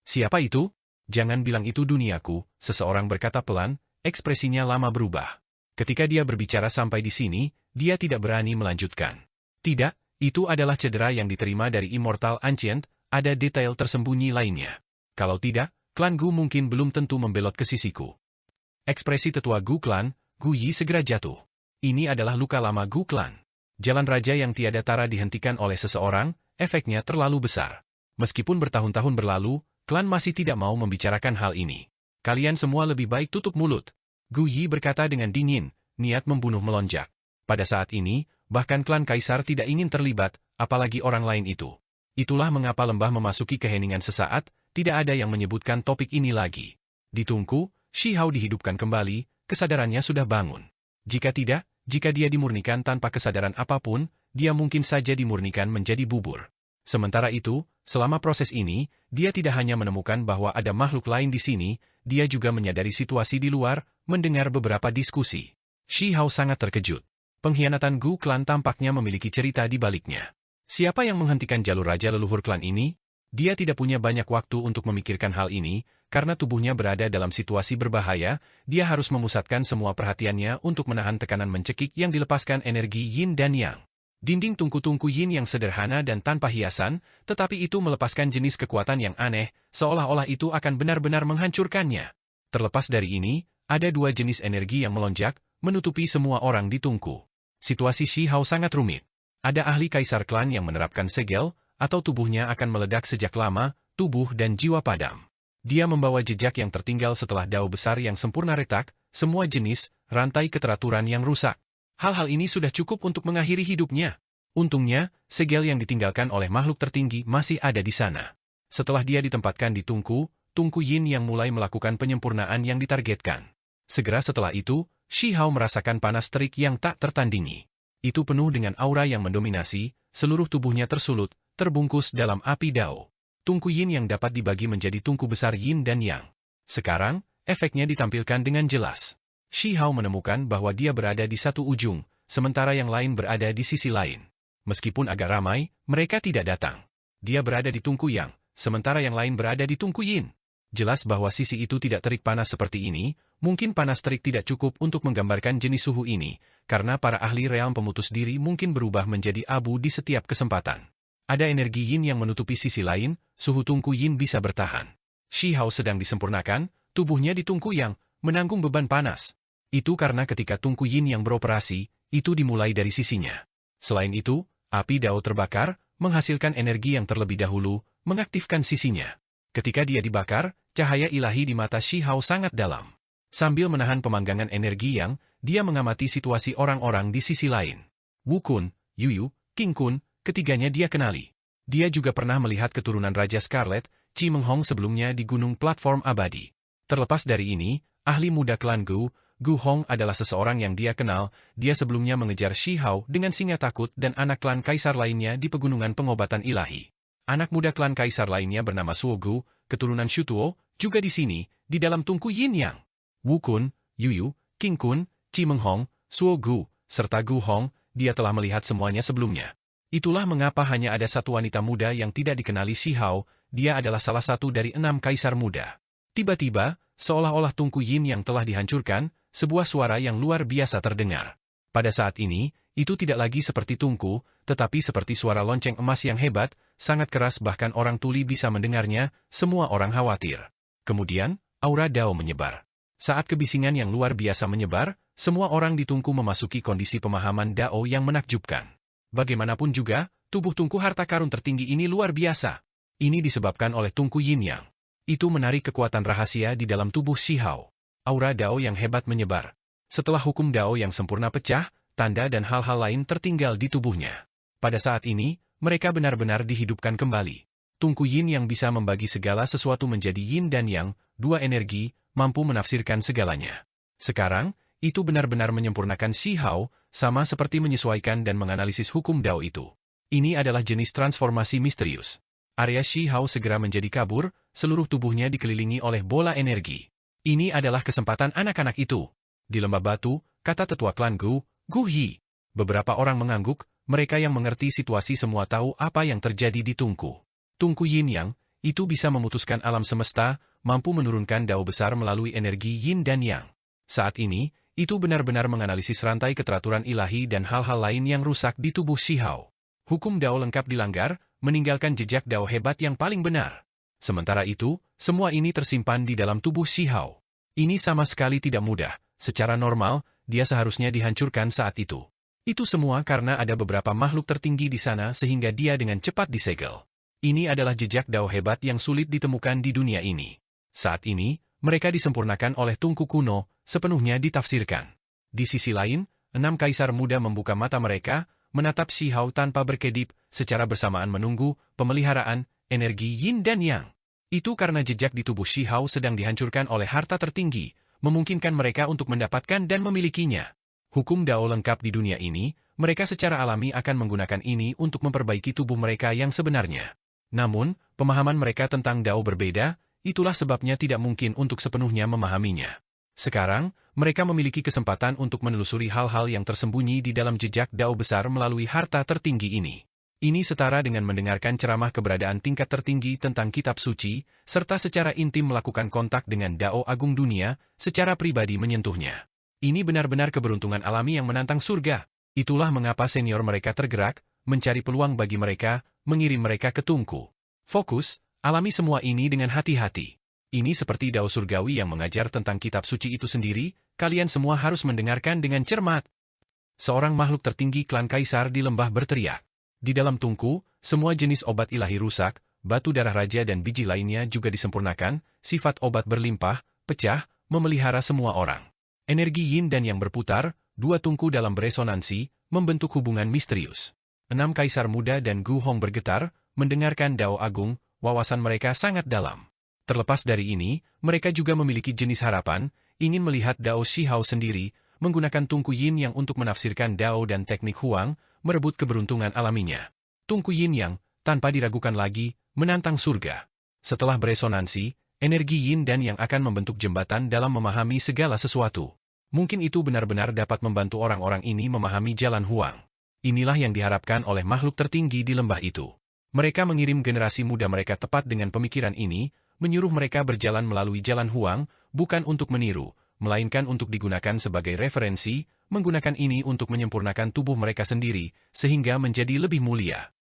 Siapa itu? Jangan bilang itu duniaku, seseorang berkata pelan, ekspresinya lama berubah. Ketika dia berbicara sampai di sini, dia tidak berani melanjutkan. Tidak, itu adalah cedera yang diterima dari Immortal Ancient, ada detail tersembunyi lainnya. Kalau tidak, klan Gu mungkin belum tentu membelot ke sisiku. Ekspresi tetua Gu Clan, Gu Yi segera jatuh. Ini adalah luka lama Gu Clan. Jalan raja yang tiada tara dihentikan oleh seseorang, efeknya terlalu besar. Meskipun bertahun-tahun berlalu, klan masih tidak mau membicarakan hal ini. Kalian semua lebih baik tutup mulut. Gu Yi berkata dengan dingin, niat membunuh melonjak. Pada saat ini, bahkan klan kaisar tidak ingin terlibat, apalagi orang lain itu. Itulah mengapa lembah memasuki keheningan sesaat, tidak ada yang menyebutkan topik ini lagi. Di tungku, Shi Hao dihidupkan kembali, kesadarannya sudah bangun. Jika tidak, jika dia dimurnikan tanpa kesadaran apapun, dia mungkin saja dimurnikan menjadi bubur. Sementara itu, selama proses ini, dia tidak hanya menemukan bahwa ada makhluk lain di sini, dia juga menyadari situasi di luar, mendengar beberapa diskusi. Shi Hao sangat terkejut. Pengkhianatan Gu Clan tampaknya memiliki cerita di baliknya. Siapa yang menghentikan jalur raja leluhur klan ini? Dia tidak punya banyak waktu untuk memikirkan hal ini, karena tubuhnya berada dalam situasi berbahaya, dia harus memusatkan semua perhatiannya untuk menahan tekanan mencekik yang dilepaskan energi yin dan yang. Dinding tungku-tungku yin yang sederhana dan tanpa hiasan, tetapi itu melepaskan jenis kekuatan yang aneh, seolah-olah itu akan benar-benar menghancurkannya. Terlepas dari ini, ada dua jenis energi yang melonjak, menutupi semua orang di tungku. Situasi Shi Hao sangat rumit. Ada ahli kaisar klan yang menerapkan segel, atau tubuhnya akan meledak sejak lama, tubuh dan jiwa padam. Dia membawa jejak yang tertinggal setelah dao besar yang sempurna retak, semua jenis, rantai keteraturan yang rusak. Hal-hal ini sudah cukup untuk mengakhiri hidupnya. Untungnya, segel yang ditinggalkan oleh makhluk tertinggi masih ada di sana. Setelah dia ditempatkan di tungku Yin yang mulai melakukan penyempurnaan yang ditargetkan. Segera setelah itu, Shi Hao merasakan panas terik yang tak tertandingi. Itu penuh dengan aura yang mendominasi, seluruh tubuhnya tersulut, terbungkus dalam api dao. Tungku yin yang dapat dibagi menjadi tungku besar yin dan yang. Sekarang, efeknya ditampilkan dengan jelas. Shi Hao menemukan bahwa dia berada di satu ujung, sementara yang lain berada di sisi lain. Meskipun agak ramai, mereka tidak datang. Dia berada di tungku yang, sementara yang lain berada di tungku yin. Jelas bahwa sisi itu tidak terik panas seperti ini, mungkin panas terik tidak cukup untuk menggambarkan jenis suhu ini, karena para ahli realm pemutus diri mungkin berubah menjadi abu di setiap kesempatan. Ada energi yin yang menutupi sisi lain, suhu tungku yin bisa bertahan. Shi Hao sedang disempurnakan, tubuhnya di tungku yang, menanggung beban panas. Itu karena ketika tungku yin yang beroperasi, itu dimulai dari sisinya. Selain itu, api dao terbakar, menghasilkan energi yang terlebih dahulu, mengaktifkan sisinya. Ketika dia dibakar, cahaya ilahi di mata Shi Hao sangat dalam. Sambil menahan pemanggangan energi yang, dia mengamati situasi orang-orang di sisi lain. Wu Kun, Yu Yu, King Kun, ketiganya dia kenali. Dia juga pernah melihat keturunan Raja Scarlet, Chi Menghong sebelumnya di Gunung Platform Abadi. Terlepas dari ini, ahli muda klan Gu, Gu Hong adalah seseorang yang dia kenal. Dia sebelumnya mengejar Shi Hao dengan singa takut dan anak klan kaisar lainnya di pegunungan pengobatan ilahi. Anak muda klan kaisar lainnya bernama Suo Gu, keturunan Shu Tuo, juga di sini, di dalam tungku Yin Yang. Wu Kun, Yu Yu, King Kun, Chi Menghong, Suo Gu, serta Gu Hong, dia telah melihat semuanya sebelumnya. Itulah mengapa hanya ada satu wanita muda yang tidak dikenali Shi Hao, dia adalah salah satu dari 6 kaisar muda. Tiba-tiba, seolah-olah tungku Yin yang telah dihancurkan, sebuah suara yang luar biasa terdengar. Pada saat ini, itu tidak lagi seperti tungku, tetapi seperti suara lonceng emas yang hebat, sangat keras bahkan orang tuli bisa mendengarnya, semua orang khawatir. Kemudian, aura Dao menyebar. Saat kebisingan yang luar biasa menyebar, semua orang di tungku memasuki kondisi pemahaman Dao yang menakjubkan. Bagaimanapun juga, tubuh tungku harta karun tertinggi ini luar biasa. Ini disebabkan oleh tungku Yin Yang. Itu menarik kekuatan rahasia di dalam tubuh Shi Hao. Aura Dao yang hebat menyebar. Setelah hukum Dao yang sempurna pecah, tanda dan hal-hal lain tertinggal di tubuhnya. Pada saat ini, mereka benar-benar dihidupkan kembali. Tungku Yin yang bisa membagi segala sesuatu menjadi Yin dan Yang, dua energi, mampu menafsirkan segalanya. Sekarang, itu benar-benar menyempurnakan Shi Hao, sama seperti menyesuaikan dan menganalisis hukum Dao itu. Ini adalah jenis transformasi misterius. Area Shi Hao segera menjadi kabur, seluruh tubuhnya dikelilingi oleh bola energi. Ini adalah kesempatan anak-anak itu. Di lembah batu, kata tetua klan Gu, Gu Yi. Beberapa orang mengangguk, mereka yang mengerti situasi semua tahu apa yang terjadi di tungku. Tungku Yin Yang, itu bisa memutuskan alam semesta, mampu menurunkan Dao besar melalui energi Yin dan Yang. Saat ini, itu benar-benar menganalisis rantai keteraturan ilahi dan hal-hal lain yang rusak di tubuh Shi Hao. Hukum Dao lengkap dilanggar, meninggalkan jejak Dao hebat yang paling benar. Sementara itu, semua ini tersimpan di dalam tubuh Shi Hao. Ini sama sekali tidak mudah. Secara normal, dia seharusnya dihancurkan saat itu. Itu semua karena ada beberapa makhluk tertinggi di sana sehingga dia dengan cepat disegel. Ini adalah jejak Dao hebat yang sulit ditemukan di dunia ini. Saat ini, mereka disempurnakan oleh tungku kuno, sepenuhnya ditafsirkan. Di sisi lain, 6 kaisar muda membuka mata mereka, menatap Shi Hao tanpa berkedip, secara bersamaan menunggu pemeliharaan energi Yin dan Yang. Itu karena jejak di tubuh Shi Hao sedang dihancurkan oleh harta tertinggi, memungkinkan mereka untuk mendapatkan dan memilikinya. Hukum Dao lengkap di dunia ini, mereka secara alami akan menggunakan ini untuk memperbaiki tubuh mereka yang sebenarnya. Namun, pemahaman mereka tentang Dao berbeda, itulah sebabnya tidak mungkin untuk sepenuhnya memahaminya. Sekarang, mereka memiliki kesempatan untuk menelusuri hal-hal yang tersembunyi di dalam jejak Dao besar melalui harta tertinggi ini. Ini setara dengan mendengarkan ceramah keberadaan tingkat tertinggi tentang kitab suci, serta secara intim melakukan kontak dengan Dao Agung dunia, secara pribadi menyentuhnya. Ini benar-benar keberuntungan alami yang menantang surga. Itulah mengapa senior mereka tergerak, mencari peluang bagi mereka, mengirim mereka ke tungku. Fokus, alami semua ini dengan hati-hati. Ini seperti Dao surgawi yang mengajar tentang kitab suci itu sendiri, kalian semua harus mendengarkan dengan cermat. Seorang makhluk tertinggi klan kaisar di lembah berteriak. Di dalam tungku, semua jenis obat ilahi rusak, batu darah raja dan biji lainnya juga disempurnakan, sifat obat berlimpah, pecah, memelihara semua orang. Energi Yin dan Yang berputar, dua tungku dalam beresonansi, membentuk hubungan misterius. 6 kaisar muda dan Gu Hong bergetar, mendengarkan Dao Agung, wawasan mereka sangat dalam. Terlepas dari ini, mereka juga memiliki jenis harapan, ingin melihat Dao Shi Hao sendiri, menggunakan tungku Yin Yang untuk menafsirkan Dao dan teknik Huang, merebut keberuntungan alaminya. Tungku Yin Yang, tanpa diragukan lagi, menantang surga. Setelah beresonansi, energi Yin dan Yang akan membentuk jembatan dalam memahami segala sesuatu. Mungkin itu benar-benar dapat membantu orang-orang ini memahami jalan Huang. Inilah yang diharapkan oleh makhluk tertinggi di lembah itu. Mereka mengirim generasi muda mereka tepat dengan pemikiran ini, menyuruh mereka berjalan melalui jalan Huang, bukan untuk meniru, melainkan untuk digunakan sebagai referensi, menggunakan ini untuk menyempurnakan tubuh mereka sendiri, sehingga menjadi lebih mulia.